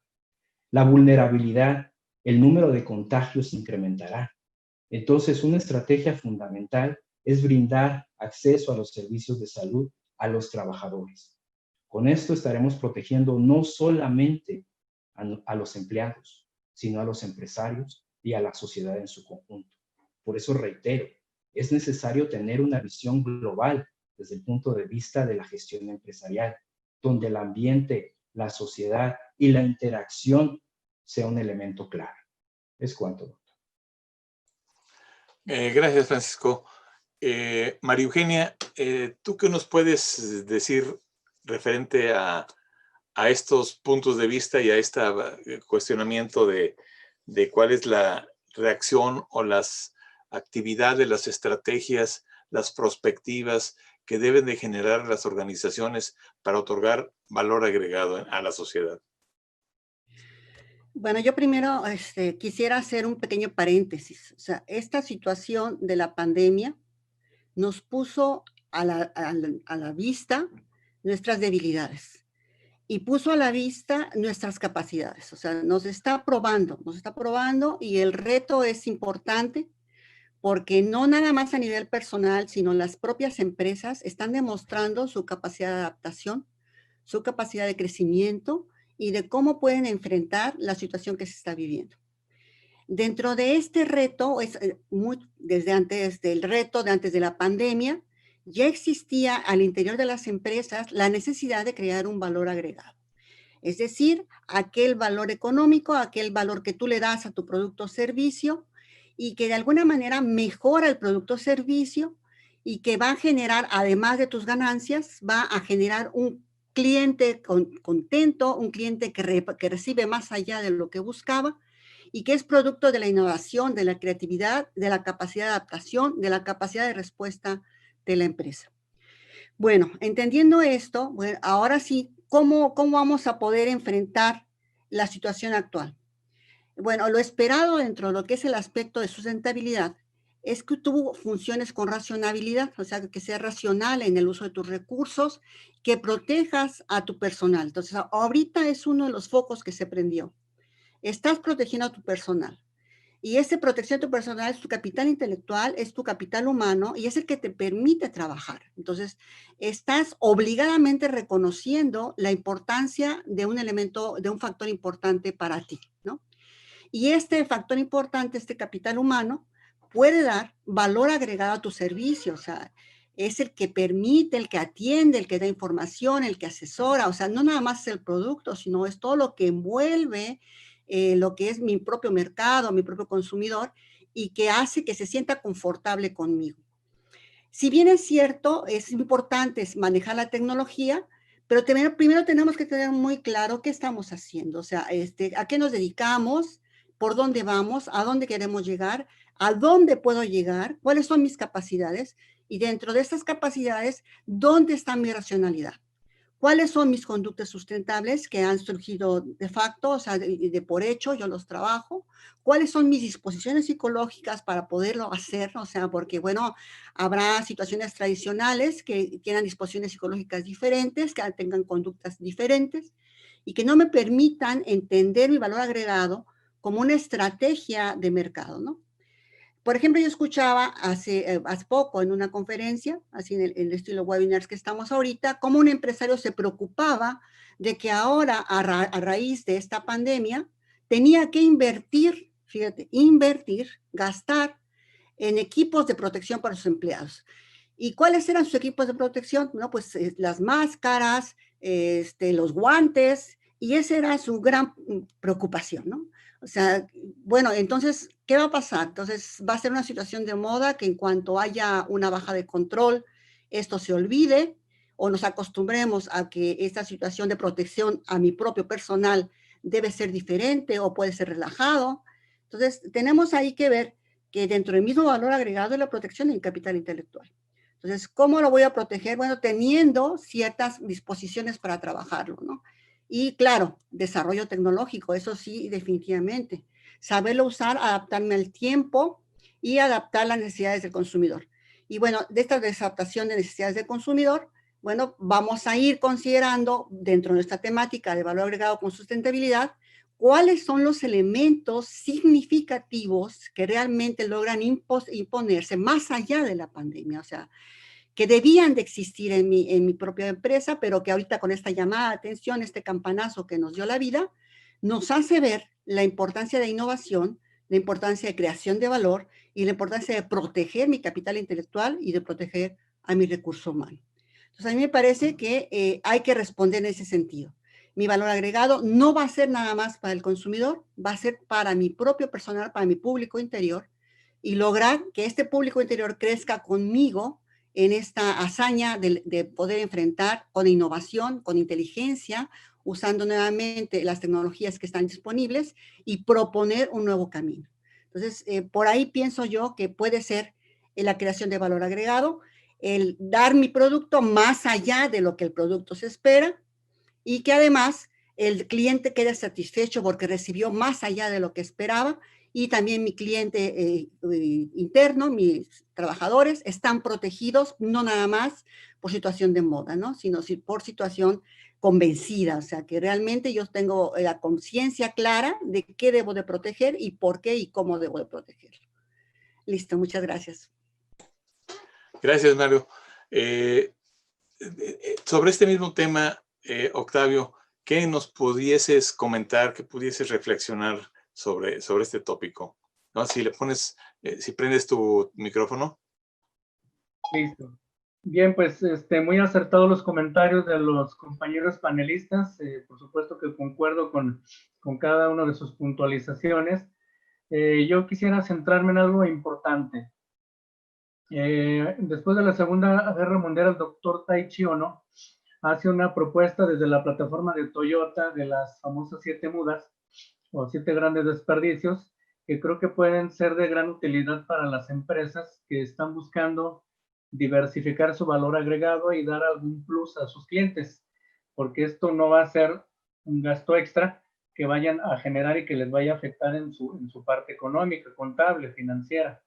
la vulnerabilidad, el número de contagios incrementará. Entonces, una estrategia fundamental es brindar acceso a los servicios de salud a los trabajadores. Con esto estaremos protegiendo no solamente a los empleados, sino a los empresarios y a la sociedad en su conjunto. Por eso reitero, es necesario tener una visión global desde el punto de vista de la gestión empresarial, donde el ambiente, la sociedad y la interacción sea un elemento clave. Es cuanto, doctor. Gracias, Francisco. María Eugenia, ¿tú qué nos puedes decir referente a estos puntos de vista y a este cuestionamiento de cuál es la reacción o las actividades, las estrategias, las perspectivas que deben de generar las organizaciones para otorgar valor agregado a la sociedad? Bueno, yo primero quisiera hacer un pequeño paréntesis. O sea, esta situación de la pandemia nos puso a la vista nuestras debilidades y puso a la vista nuestras capacidades. O sea, nos está probando y el reto es importante porque no nada más a nivel personal, sino las propias empresas están demostrando su capacidad de adaptación, su capacidad de crecimiento y de cómo pueden enfrentar la situación que se está viviendo. Dentro de este reto, desde antes del reto, de antes de la pandemia, ya existía al interior de las empresas la necesidad de crear un valor agregado. Es decir, aquel valor económico, aquel valor que tú le das a tu producto o servicio y que de alguna manera mejora el producto o servicio y que va a generar, además de tus ganancias, va a generar un cliente contento, un cliente que recibe más allá de lo que buscaba y que es producto de la innovación, de la creatividad, de la capacidad de adaptación, de la capacidad de respuesta de la empresa. Bueno, entendiendo esto, bueno, ahora sí, ¿cómo vamos a poder enfrentar la situación actual? Bueno, lo esperado dentro de lo que es el aspecto de sustentabilidad es que tú funciones con racionalidad, o sea, que sea racional en el uso de tus recursos, que protejas a tu personal. Entonces, ahorita es uno de los focos que se prendió. Estás protegiendo a tu personal. Y esa protección de tu personal es tu capital intelectual, es tu capital humano y es el que te permite trabajar. Entonces, estás obligadamente reconociendo la importancia de un elemento, de un factor importante para ti, ¿no? Y este factor importante, este capital humano, puede dar valor agregado a tu servicio, o sea, es el que permite, el que atiende, el que da información, el que asesora, o sea, no nada más es el producto, sino es todo lo que envuelve lo que es mi propio mercado, mi propio consumidor, y que hace que se sienta confortable conmigo. Si bien es cierto, es importante manejar la tecnología, pero primero tenemos que tener muy claro qué estamos haciendo, o sea, a qué nos dedicamos, por dónde vamos, a dónde queremos llegar, a dónde puedo llegar, cuáles son mis capacidades, y dentro de estas capacidades, ¿dónde está mi racionalidad? ¿Cuáles son mis conductas sustentables que han surgido de facto, o sea, de por hecho, yo los trabajo? ¿Cuáles son mis disposiciones psicológicas para poderlo hacer? O sea, porque, bueno, habrá situaciones tradicionales que tengan disposiciones psicológicas diferentes, que tengan conductas diferentes y que no me permitan entender mi valor agregado como una estrategia de mercado, ¿no? Por ejemplo, yo escuchaba hace poco en una conferencia, así en el estilo webinars que estamos ahorita, cómo un empresario se preocupaba de que ahora, a raíz de esta pandemia, tenía que invertir, fíjate, gastar en equipos de protección para sus empleados. ¿Y cuáles eran sus equipos de protección? No, pues las máscaras, los guantes, y esa era su gran preocupación, ¿no? O sea, bueno, entonces, ¿qué va a pasar? Entonces, va a ser una situación de moda que en cuanto haya una baja de control, esto se olvide o nos acostumbremos a que esta situación de protección a mi propio personal debe ser diferente o puede ser relajado. Entonces, tenemos ahí que ver que dentro del mismo valor agregado es la protección del capital intelectual. Entonces, ¿cómo lo voy a proteger? Bueno, teniendo ciertas disposiciones para trabajarlo, ¿no? Y claro, desarrollo tecnológico, eso sí, definitivamente. Saberlo usar, adaptarme al tiempo y adaptar las necesidades del consumidor. Y bueno, de esta desadaptación de necesidades del consumidor, bueno, vamos a ir considerando dentro de nuestra temática de valor agregado con sustentabilidad, cuáles son los elementos significativos que realmente logran imponerse más allá de la pandemia, o sea, que debían de existir en mi propia empresa, pero que ahorita con esta llamada de atención, este campanazo que nos dio la vida, nos hace ver la importancia de innovación, la importancia de creación de valor y la importancia de proteger mi capital intelectual y de proteger a mi recurso humano. Entonces, a mí me parece que hay que responder en ese sentido. Mi valor agregado no va a ser nada más para el consumidor, va a ser para mi propio personal, para mi público interior, y lograr que este público interior crezca conmigo en esta hazaña de poder enfrentar con innovación, con inteligencia, usando nuevamente las tecnologías que están disponibles y proponer un nuevo camino. Entonces, por ahí pienso yo que puede ser la creación de valor agregado, el dar mi producto más allá de lo que el producto se espera y que además el cliente quede satisfecho porque recibió más allá de lo que esperaba y también mi cliente interno, mis trabajadores, están protegidos, no nada más por situación de moda, ¿no? Sino por situación convencida, o sea, que realmente yo tengo la conciencia clara de qué debo de proteger y por qué y cómo debo de protegerlo. Listo, muchas gracias. Gracias, Mario. Sobre este mismo tema, Octavio, ¿qué nos pudieses comentar, qué pudieses reflexionar sobre este tópico? ¿No? Si le pones, si prendes tu micrófono. Listo. Bien, pues muy acertados los comentarios de los compañeros panelistas. Por supuesto que concuerdo con cada una de sus puntualizaciones. Yo quisiera centrarme en algo importante. Después de la Segunda Guerra Mundial, el doctor Taichi Ono hace una propuesta desde la plataforma de Toyota de las famosas 7 mudas o 7 grandes desperdicios, que creo que pueden ser de gran utilidad para las empresas que están buscando diversificar su valor agregado y dar algún plus a sus clientes, porque esto no va a ser un gasto extra que vayan a generar y que les vaya a afectar en su parte económica, contable, financiera.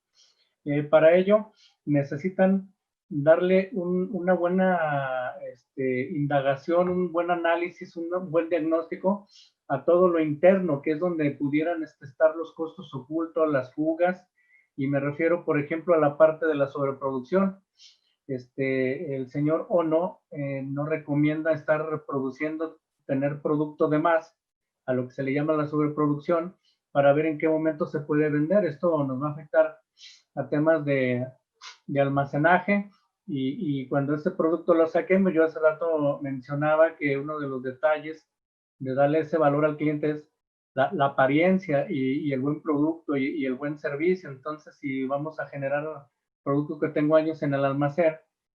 Para ello necesitan darle una buena indagación, un buen análisis, un buen diagnóstico a todo lo interno, que es donde pudieran estar los costos ocultos, las fugas, y me refiero, por ejemplo, a la parte de la sobreproducción. El señor Ono no recomienda estar reproduciendo, tener producto de más, a lo que se le llama la sobreproducción, para ver en qué momento se puede vender. Esto nos va a afectar a temas de almacenaje, y cuando este producto lo saquemos, yo hace rato mencionaba que uno de los detalles de darle ese valor al cliente es la apariencia y el buen producto y el buen servicio. Entonces, si vamos a generar producto que tengo años en el almacén,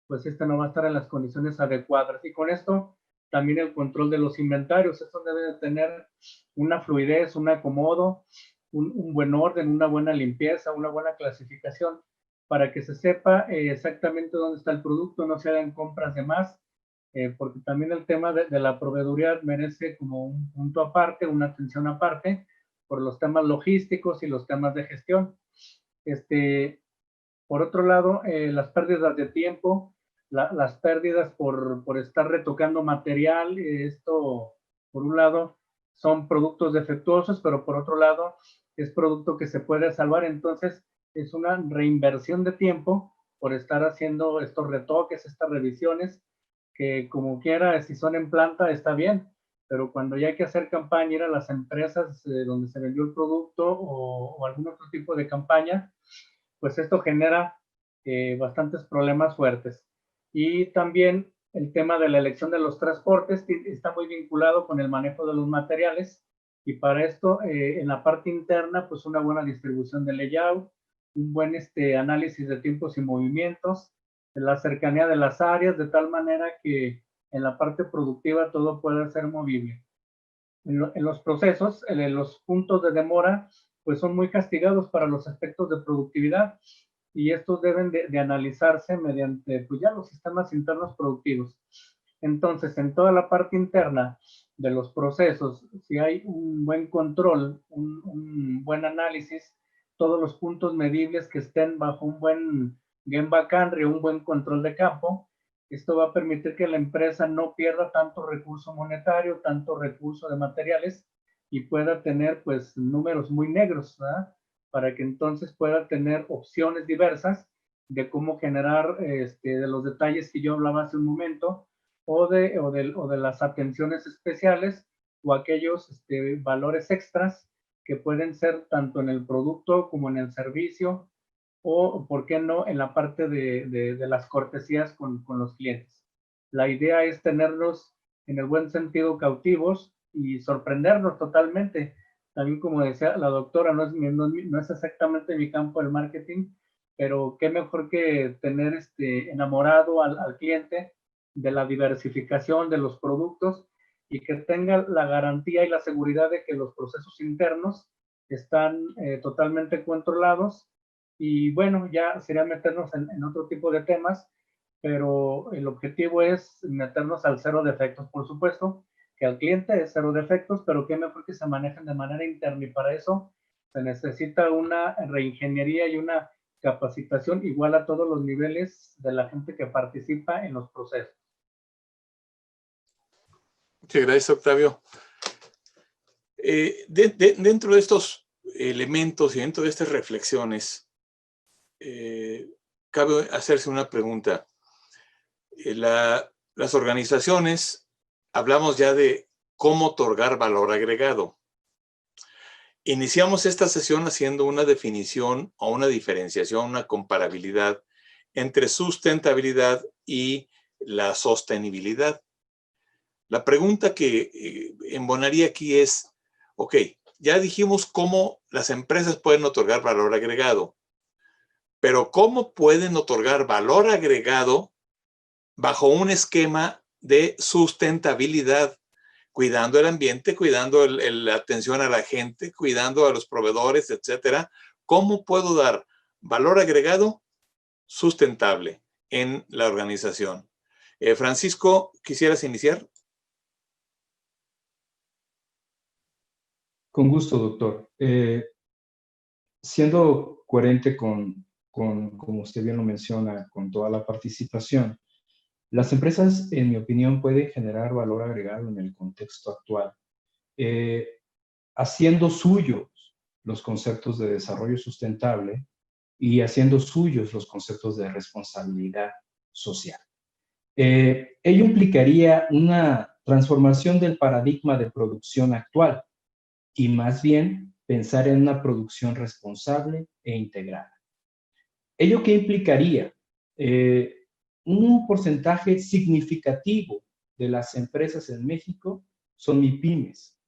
pues este no va a estar en las condiciones adecuadas. Y con esto, también el control de los inventarios. Esto debe de tener una fluidez, un acomodo, un buen orden, una buena limpieza, una buena clasificación, para que se sepa exactamente dónde está el producto, no se hagan compras de más, porque también el tema de la proveeduría merece como un punto aparte, una atención aparte, por los temas logísticos y los temas de gestión. Por otro lado, las pérdidas de tiempo, las pérdidas por estar retocando material, esto, por un lado, son productos defectuosos, pero por otro lado, es producto que se puede salvar. Entonces, es una reinversión de tiempo por estar haciendo estos retoques, estas revisiones, que como quiera, si son en planta, está bien, pero cuando ya hay que hacer campaña, ir a las empresas donde se vendió el producto o algún otro tipo de campaña, pues esto genera bastantes problemas fuertes. Y también el tema de la elección de los transportes está muy vinculado con el manejo de los materiales, y para esto, en la parte interna, pues una buena distribución de layout, un buen análisis de tiempos y movimientos, la cercanía de las áreas, de tal manera que en la parte productiva todo pueda ser movible. En los procesos, los puntos de demora, pues son muy castigados para los aspectos de productividad, y estos deben de analizarse mediante pues ya los sistemas internos productivos. Entonces, en toda la parte interna de los procesos, si hay un buen control, un buen análisis, todos los puntos medibles que estén bajo un buen Gemba Canry, un buen control de campo, esto va a permitir que la empresa no pierda tanto recurso monetario, tanto recurso de materiales, y pueda tener pues números muy negros, ¿verdad? Para que entonces pueda tener opciones diversas de cómo generar de los detalles que yo hablaba hace un momento, o de las atenciones especiales, o aquellos valores extras que pueden ser tanto en el producto como en el servicio, o, ¿por qué no?, en la parte de las cortesías con los clientes. La idea es tenerlos en el buen sentido cautivos y sorprendernos totalmente. También, como decía la doctora, no es exactamente mi campo el marketing, pero qué mejor que tener enamorado al cliente de la diversificación de los productos, y que tenga la garantía y la seguridad de que los procesos internos están totalmente controlados. Y bueno, ya sería meternos en otro tipo de temas, pero el objetivo es meternos al cero defectos. Por supuesto que al cliente es cero defectos, pero qué mejor que se manejen de manera interna, y para eso Se necesita una reingeniería y una capacitación igual a todos los niveles de la gente que participa en los procesos. Muchas gracias, Octavio. Dentro de estos elementos y dentro de estas reflexiones, cabe hacerse una pregunta. Las organizaciones, hablamos ya de cómo otorgar valor agregado. Iniciamos esta sesión haciendo una definición o una diferenciación, una comparabilidad entre sustentabilidad y la sostenibilidad. La pregunta que embonaría aquí es, ok, ya dijimos cómo las empresas pueden otorgar valor agregado, pero ¿cómo pueden otorgar valor agregado bajo un esquema de sustentabilidad? Cuidando el ambiente, cuidando la atención a la gente, cuidando a los proveedores, etcétera. ¿Cómo puedo dar valor agregado sustentable en la organización? Francisco, ¿quisieras iniciar? Con gusto, doctor. Siendo coherente como usted bien lo menciona, con toda la participación, las empresas, en mi opinión, pueden generar valor agregado en el contexto actual, haciendo suyos los conceptos de desarrollo sustentable y haciendo suyos los conceptos de responsabilidad social. Ello implicaría una transformación del paradigma de producción actual y más bien pensar en una producción responsable e integrada. ¿Ello qué implicaría? Un porcentaje significativo de las empresas en México son MIPYMES.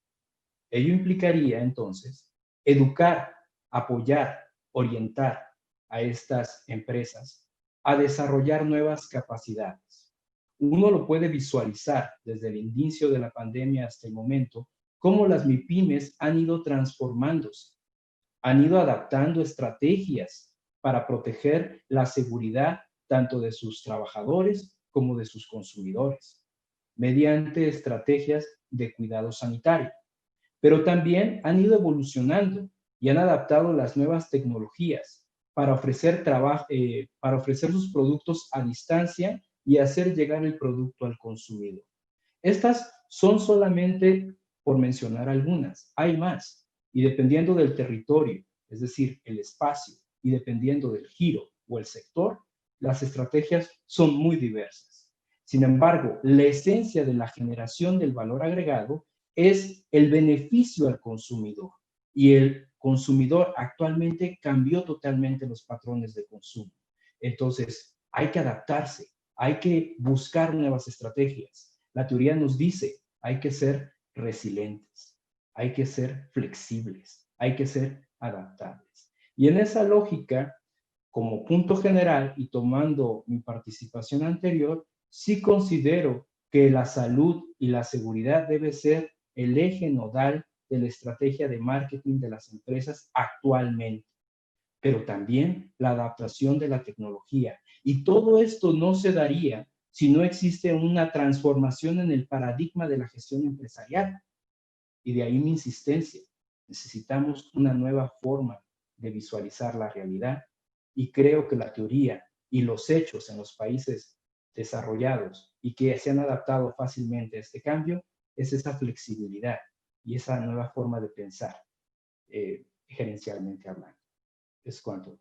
Ello implicaría, entonces, educar, apoyar, orientar a estas empresas a desarrollar nuevas capacidades. Uno lo puede visualizar desde el inicio de la pandemia hasta el momento, cómo las MIPYMES han ido transformándose, han ido adaptando estrategias para proteger la seguridad tanto de sus trabajadores como de sus consumidores, mediante estrategias de cuidado sanitario. Pero también han ido evolucionando y han adaptado las nuevas tecnologías para ofrecer sus productos a distancia y hacer llegar el producto al consumidor. Estas son solamente por mencionar algunas, hay más, y dependiendo del territorio, es decir, el espacio, y dependiendo del giro o el sector, las estrategias son muy diversas. Sin embargo, la esencia de la generación del valor agregado es el beneficio al consumidor, y el consumidor actualmente cambió totalmente los patrones de consumo. Entonces, hay que adaptarse, hay que buscar nuevas estrategias. La teoría nos dice, hay que ser resilientes, hay que ser flexibles, hay que ser adaptables. Y en esa lógica, como punto general y tomando mi participación anterior, sí considero que la salud y la seguridad debe ser el eje nodal de la estrategia de marketing de las empresas actualmente, pero también la adaptación de la tecnología. Y todo esto no se daría si no existe una transformación en el paradigma de la gestión empresarial. Y de ahí mi insistencia. Necesitamos una nueva forma de visualizar la realidad, y creo que la teoría y los hechos en los países desarrollados y que se han adaptado fácilmente a este cambio es esa flexibilidad y esa nueva forma de pensar, gerencialmente hablando. Es cuanto.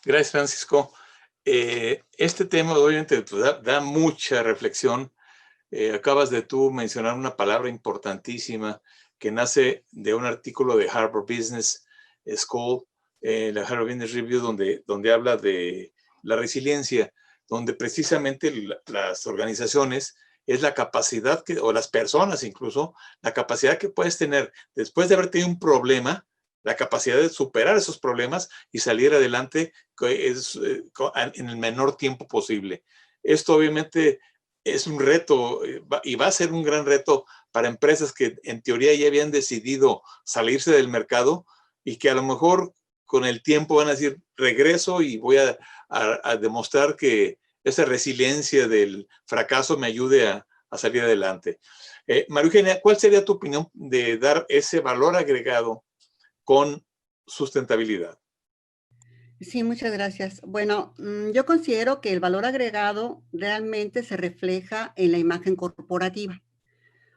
Gracias, Francisco. Este tema obviamente da mucha reflexión. Acabas de tú mencionar una palabra importantísima que nace de un artículo de Harvard Business School, la Harvard Business Review, donde habla de la resiliencia, donde precisamente las organizaciones es la capacidad o las personas incluso, la capacidad que puedes tener después de haber tenido un problema, la capacidad de superar esos problemas y salir adelante en el menor tiempo posible. Esto obviamente es un reto y va a ser un gran reto para empresas que en teoría ya habían decidido salirse del mercado y que a lo mejor con el tiempo van a decir regreso y voy a demostrar que esa resiliencia del fracaso me ayude a salir adelante. María Eugenia, ¿cuál sería tu opinión de dar ese valor agregado con sustentabilidad? Sí, muchas gracias. Bueno, yo considero que el valor agregado realmente se refleja en la imagen corporativa.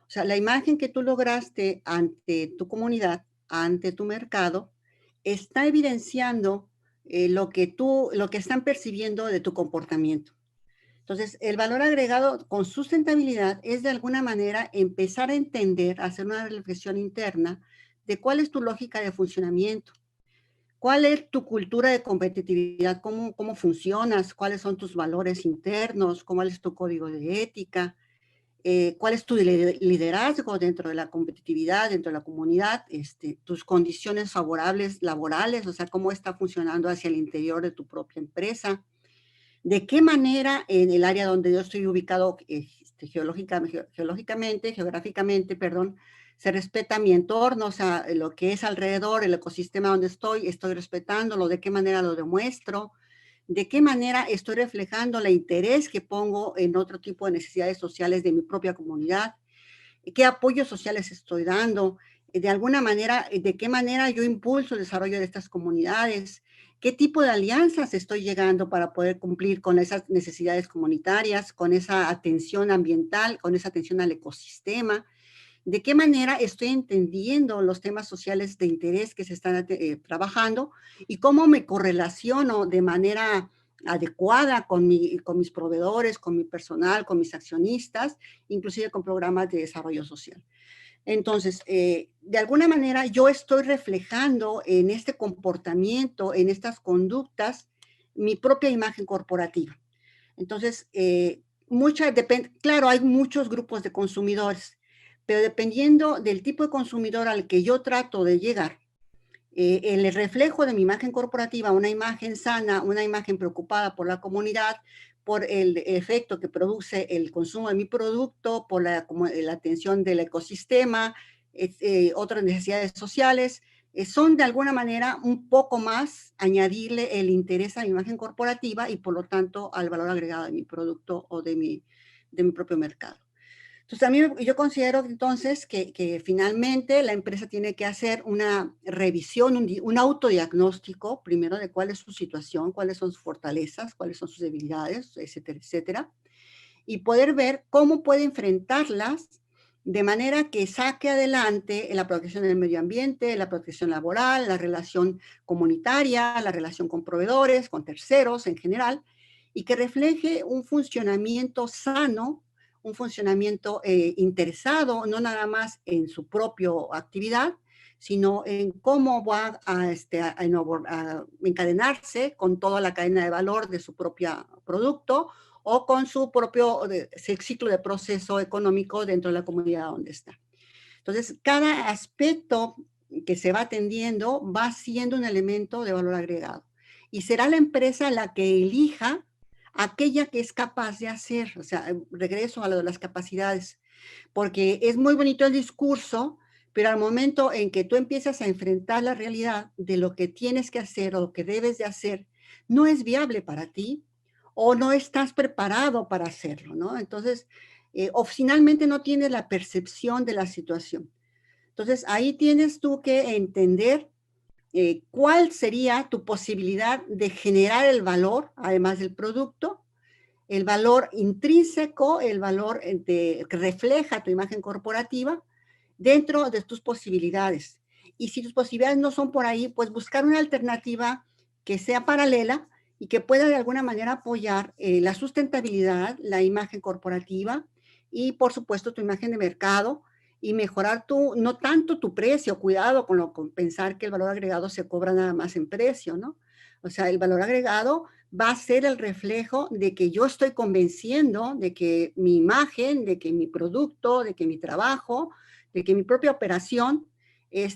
O sea, la imagen que tú lograste ante tu comunidad, ante tu mercado, está evidenciando lo que están percibiendo de tu comportamiento. Entonces, el valor agregado con sustentabilidad es de alguna manera empezar a entender, hacer una reflexión interna de cuál es tu lógica de funcionamiento, cuál es tu cultura de competitividad, cómo funcionas, cuáles son tus valores internos, cuál es tu código de ética, cuál es tu liderazgo dentro de la competitividad, dentro de la comunidad, tus condiciones favorables laborales, o sea, cómo está funcionando hacia el interior de tu propia empresa, de qué manera en el área donde yo estoy ubicado geográficamente, perdón, se respeta mi entorno, o sea, lo que es alrededor, el ecosistema donde estoy respetándolo, de qué manera lo demuestro, de qué manera estoy reflejando el interés que pongo en otro tipo de necesidades sociales de mi propia comunidad, qué apoyos sociales estoy dando, de alguna manera, de qué manera yo impulso el desarrollo de estas comunidades, qué tipo de alianzas estoy llegando para poder cumplir con esas necesidades comunitarias, con esa atención ambiental, con esa atención al ecosistema, de qué manera estoy entendiendo los temas sociales de interés que se están trabajando y cómo me correlaciono de manera adecuada con mis proveedores, con mi personal, con mis accionistas, inclusive con programas de desarrollo social. Entonces, de alguna manera yo estoy reflejando en este comportamiento, en estas conductas, mi propia imagen corporativa. Entonces, claro, hay muchos grupos de consumidores, pero dependiendo del tipo de consumidor al que yo trato de llegar, el reflejo de mi imagen corporativa, una imagen sana, una imagen preocupada por la comunidad, por el efecto que produce el consumo de mi producto, por la atención del ecosistema, otras necesidades sociales, son de alguna manera un poco más añadirle el interés a mi imagen corporativa y por lo tanto al valor agregado de mi producto o de mi propio mercado. Entonces, a mí yo considero entonces que finalmente la empresa tiene que hacer una revisión, un autodiagnóstico, primero de cuál es su situación, cuáles son sus fortalezas, cuáles son sus debilidades, etcétera, etcétera, y poder ver cómo puede enfrentarlas de manera que saque adelante la protección del medio ambiente, la protección laboral, la relación comunitaria, la relación con proveedores, con terceros en general, y que refleje un funcionamiento sano, un funcionamiento interesado, no nada más en su propia actividad, sino en cómo va a encadenarse con toda la cadena de valor de su propio producto o con su propio ciclo de proceso económico dentro de la comunidad donde está. Entonces, cada aspecto que se va atendiendo va siendo un elemento de valor agregado. Y será la empresa la que elija aquella que es capaz de hacer. O sea, regreso a lo de las capacidades, porque es muy bonito el discurso, pero al momento en que tú empiezas a enfrentar la realidad de lo que tienes que hacer o lo que debes de hacer, no es viable para ti o no estás preparado para hacerlo, ¿no? Entonces, o finalmente no tienes la percepción de la situación. Entonces, ahí tienes tú que entender cuál sería tu posibilidad de generar el valor, además del producto, el valor intrínseco, el valor que refleja tu imagen corporativa dentro de tus posibilidades. Y si tus posibilidades no son por ahí, pues buscar una alternativa que sea paralela y que pueda de alguna manera apoyar la sustentabilidad, la imagen corporativa y por supuesto tu imagen de mercado y mejorar no tanto tu precio, cuidado con pensar que el valor agregado se cobra nada más en precio, ¿no? O sea, el valor agregado va a ser el reflejo de que yo estoy convenciendo de que mi imagen, de que mi producto, de que mi trabajo, de que mi propia operación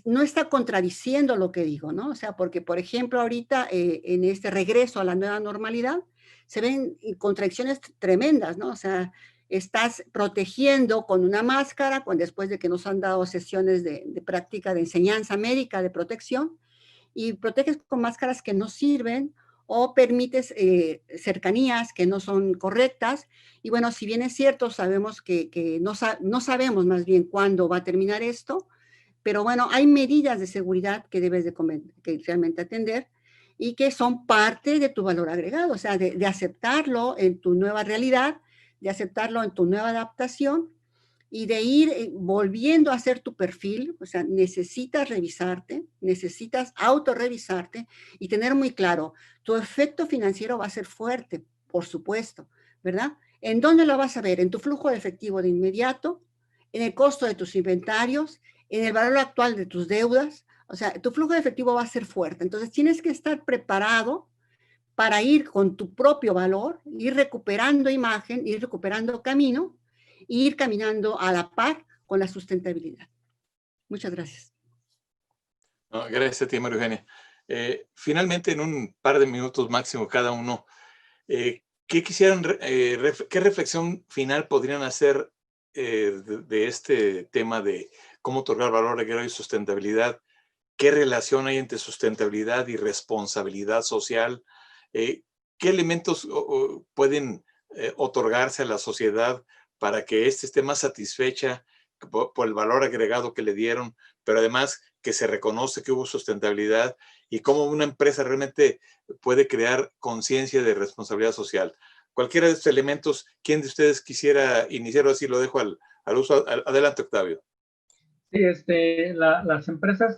no está contradiciendo lo que digo, ¿no? O sea, porque, por ejemplo, ahorita en este regreso a la nueva normalidad, se ven contradicciones tremendas, ¿no? O sea, estás protegiendo con una máscara, después de que nos han dado sesiones de práctica de enseñanza médica de protección, y proteges con máscaras que no sirven, o permites cercanías que no son correctas. Y bueno, si bien es cierto, sabemos que no sabemos más bien cuándo va a terminar esto, pero bueno, hay medidas de seguridad que debes que realmente atender y que son parte de tu valor agregado, o sea, de aceptarlo en tu nueva realidad, de aceptarlo en tu nueva adaptación y de ir volviendo a hacer tu perfil. O sea, necesitas revisarte, necesitas autorrevisarte y tener muy claro, tu efecto financiero va a ser fuerte, por supuesto, ¿verdad? ¿En dónde lo vas a ver? En tu flujo de efectivo de inmediato, en el costo de tus inventarios, en el valor actual de tus deudas. O sea, tu flujo de efectivo va a ser fuerte. Entonces, tienes que estar preparado para ir con tu propio valor, ir recuperando imagen, ir recuperando camino, e ir caminando a la par con la sustentabilidad. Muchas gracias. No, gracias a ti, María Eugenia. Finalmente, en un par de minutos máximo cada uno, ¿qué quisieran, qué reflexión final podrían hacer de este tema de cómo otorgar valor agregado y sustentabilidad? ¿Qué relación hay entre sustentabilidad y responsabilidad social? ¿Qué elementos pueden otorgarse a la sociedad para que éste esté más satisfecha por el valor agregado que le dieron, pero además que se reconoce que hubo sustentabilidad y cómo una empresa realmente puede crear conciencia de responsabilidad social? Cualquiera de estos elementos, ¿quién de ustedes quisiera iniciar? Así lo dejo al uso. Adelante, Octavio. Sí, las empresas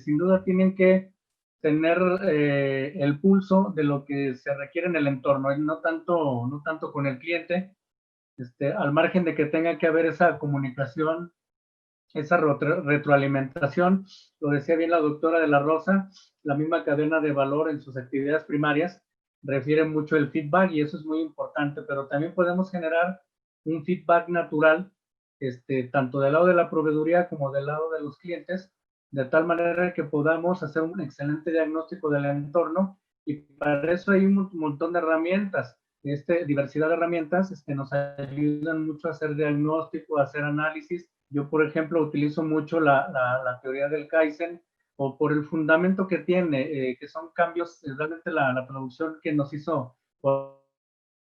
sin duda tienen que tener el pulso de lo que se requiere en el entorno, no tanto con el cliente, al margen de que tenga que haber esa comunicación, esa retroalimentación. Lo decía bien la doctora de la Rosa, la misma cadena de valor en sus actividades primarias refiere mucho el feedback y eso es muy importante, pero también podemos generar un feedback natural, tanto del lado de la proveeduría como del lado de los clientes, de tal manera que podamos hacer un excelente diagnóstico del entorno, y para eso hay un montón de herramientas. Diversidad de herramientas nos ayudan mucho a hacer diagnóstico, a hacer análisis. Yo, por ejemplo, utilizo mucho la teoría del Kaizen, o por el fundamento que tiene, que son cambios, realmente la producción que nos hizo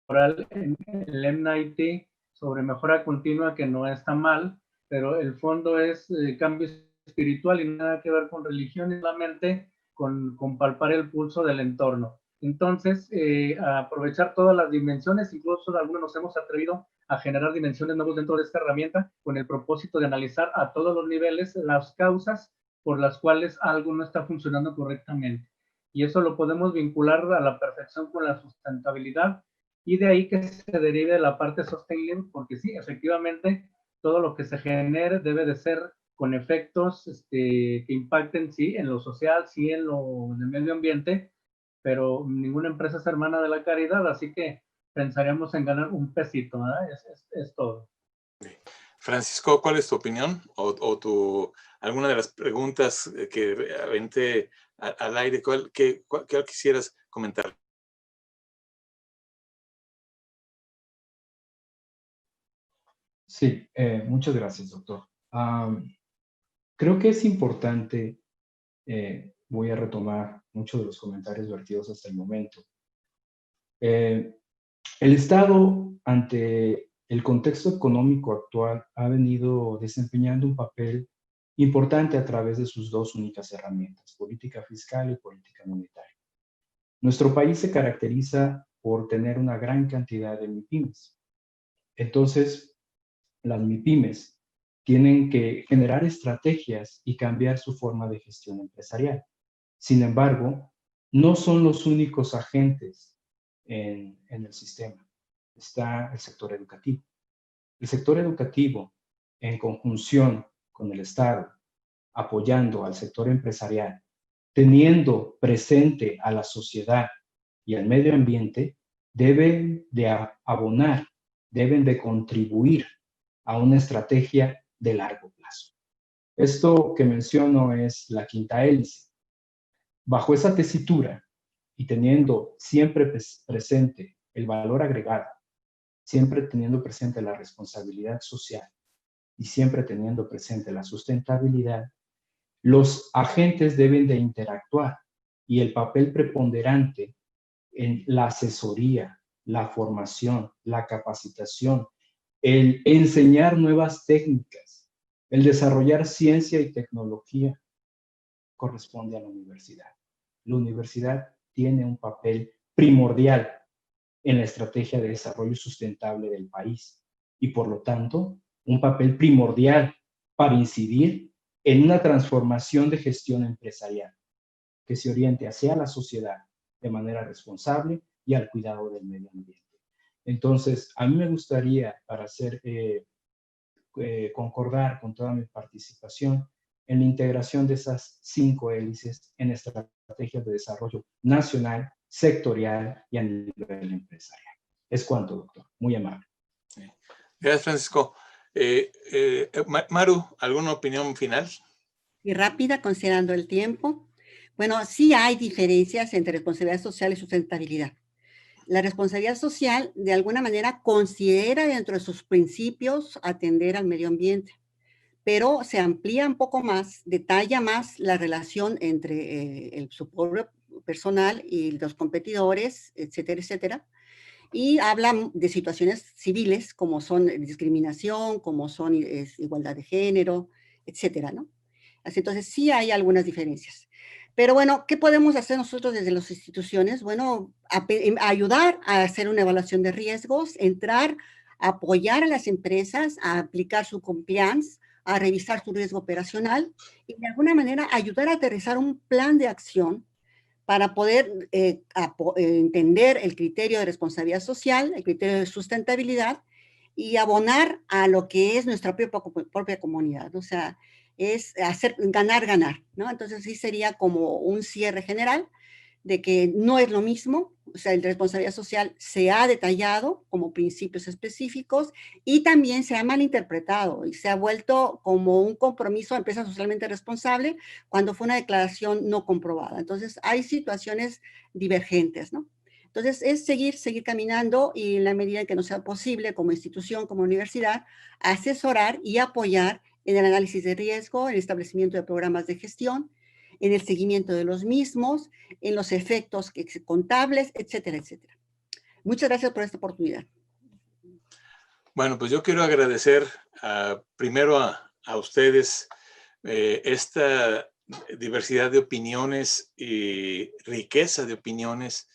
en el MIT sobre mejora continua, que no está mal, pero el fondo es cambio espiritual y nada que ver con religión, solamente con palpar el pulso del entorno. Entonces, aprovechar todas las dimensiones, incluso algunos nos hemos atrevido a generar dimensiones nuevas dentro de esta herramienta, con el propósito de analizar a todos los niveles las causas por las cuales algo no está funcionando correctamente. Y eso lo podemos vincular a la perfección con la sustentabilidad, y de ahí que se derive la parte sostenible, porque sí, efectivamente, todo lo que se genere debe de ser con efectos que impacten, sí, en lo social, sí, en lo del medio ambiente, pero ninguna empresa es hermana de la caridad, así que pensaríamos en ganar un pesito, ¿verdad? Es todo. Francisco, ¿cuál es tu opinión? Alguna de las preguntas que aventé al aire, ¿cuál quisieras comentar? Sí, muchas gracias, doctor. Creo que es importante, voy a retomar muchos de los comentarios vertidos hasta el momento. El Estado, ante el contexto económico actual, ha venido desempeñando un papel importante a través de sus dos únicas herramientas, política fiscal y política monetaria. Nuestro país se caracteriza por tener una gran cantidad de MIPYMES. Entonces, las MIPYMES tienen que generar estrategias y cambiar su forma de gestión empresarial. Sin embargo, no son los únicos agentes en el sistema. Está el sector educativo. El sector educativo, en conjunción con el Estado, apoyando al sector empresarial, teniendo presente a la sociedad y al medio ambiente, deben de abonar, deben de contribuir a una estrategia de largo plazo. Esto que menciono es la quinta hélice. Bajo esa tesitura y teniendo siempre presente el valor agregado, siempre teniendo presente la responsabilidad social y siempre teniendo presente la sustentabilidad, los agentes deben de interactuar y el papel preponderante en la asesoría, la formación, la capacitación, el enseñar nuevas técnicas, el desarrollar ciencia y tecnología, corresponde a la universidad. La universidad tiene un papel primordial en la estrategia de desarrollo sustentable del país y, por lo tanto, un papel primordial para incidir en una transformación de gestión empresarial que se oriente hacia la sociedad de manera responsable y al cuidado del medio ambiente. Entonces, a mí me gustaría, para concordar con toda mi participación, en la integración de esas 5 hélices en estrategias de desarrollo nacional, sectorial y a nivel empresarial. Es cuanto, doctor. Muy amable. Sí. Gracias, Francisco. Maru, ¿alguna opinión final? Y rápida, considerando el tiempo. Bueno, sí hay diferencias entre responsabilidad social y sustentabilidad. La responsabilidad social, de alguna manera, considera dentro de sus principios atender al medio ambiente, pero se amplía un poco más, detalla más la relación entre su pueblo personal y los competidores, etcétera, etcétera, y habla de situaciones civiles como son discriminación, como son igualdad de género, etcétera, ¿no? Así, entonces sí hay algunas diferencias. Pero bueno, ¿qué podemos hacer nosotros desde las instituciones? Bueno, ayudar a hacer una evaluación de riesgos, entrar, apoyar a las empresas a aplicar su compliance, a revisar su riesgo operacional y de alguna manera ayudar a aterrizar un plan de acción para poder entender el criterio de responsabilidad social, el criterio de sustentabilidad y abonar a lo que es nuestra propia comunidad. O sea, es hacer ganar, ganar, ¿no? Entonces sí sería como un cierre general de que no es lo mismo, o sea, el responsabilidad social se ha detallado como principios específicos y también se ha malinterpretado y se ha vuelto como un compromiso de empresa socialmente responsable cuando fue una declaración no comprobada. Entonces, hay situaciones divergentes, ¿no? Entonces, es seguir caminando y en la medida en que nos sea posible como institución, como universidad, asesorar y apoyar en el análisis de riesgo, en el establecimiento de programas de gestión, en el seguimiento de los mismos, en los efectos contables, etcétera, etcétera. Muchas gracias por esta oportunidad. Bueno, pues yo quiero agradecer primero a ustedes esta diversidad de opiniones y riqueza de opiniones,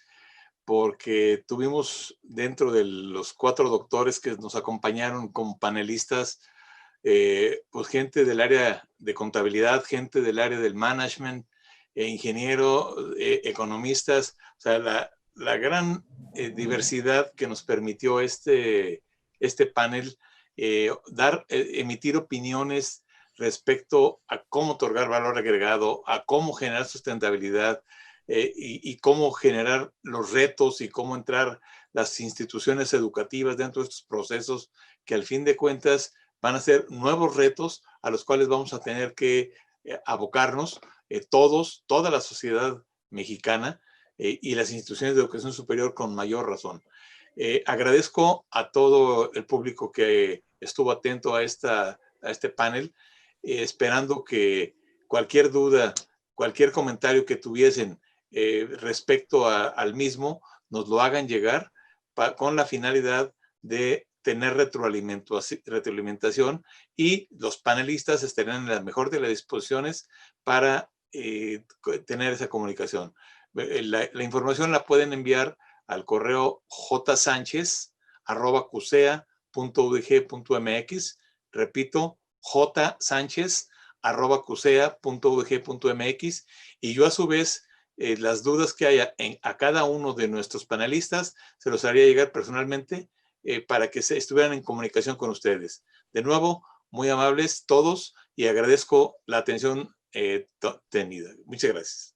porque tuvimos dentro de los 4 doctores que nos acompañaron como panelistas, pues gente del área de contabilidad, gente del área del management, ingeniero, economistas, o sea, la gran diversidad que nos permitió este panel, emitir opiniones respecto a cómo otorgar valor agregado, a cómo generar sustentabilidad y cómo generar los retos y cómo entrar las instituciones educativas dentro de estos procesos que al fin de cuentas van a ser nuevos retos a los cuales vamos a tener que abocarnos toda la sociedad mexicana y las instituciones de educación superior con mayor razón. Agradezco a todo el público que estuvo atento a este panel, esperando que cualquier duda, cualquier comentario que tuviesen respecto al mismo, nos lo hagan llegar con la finalidad de tener retroalimentación y los panelistas estarán en la mejor de las disposiciones para tener esa comunicación. La información la pueden enviar al correo jsanchez@cusea.udg.mx. Repito, jsanchez@cusea.udg.mx, y yo a su vez las dudas que haya a cada uno de nuestros panelistas se los haría llegar personalmente para que estuvieran en comunicación con ustedes. De nuevo, muy amables todos y agradezco la atención tenida. Muchas gracias.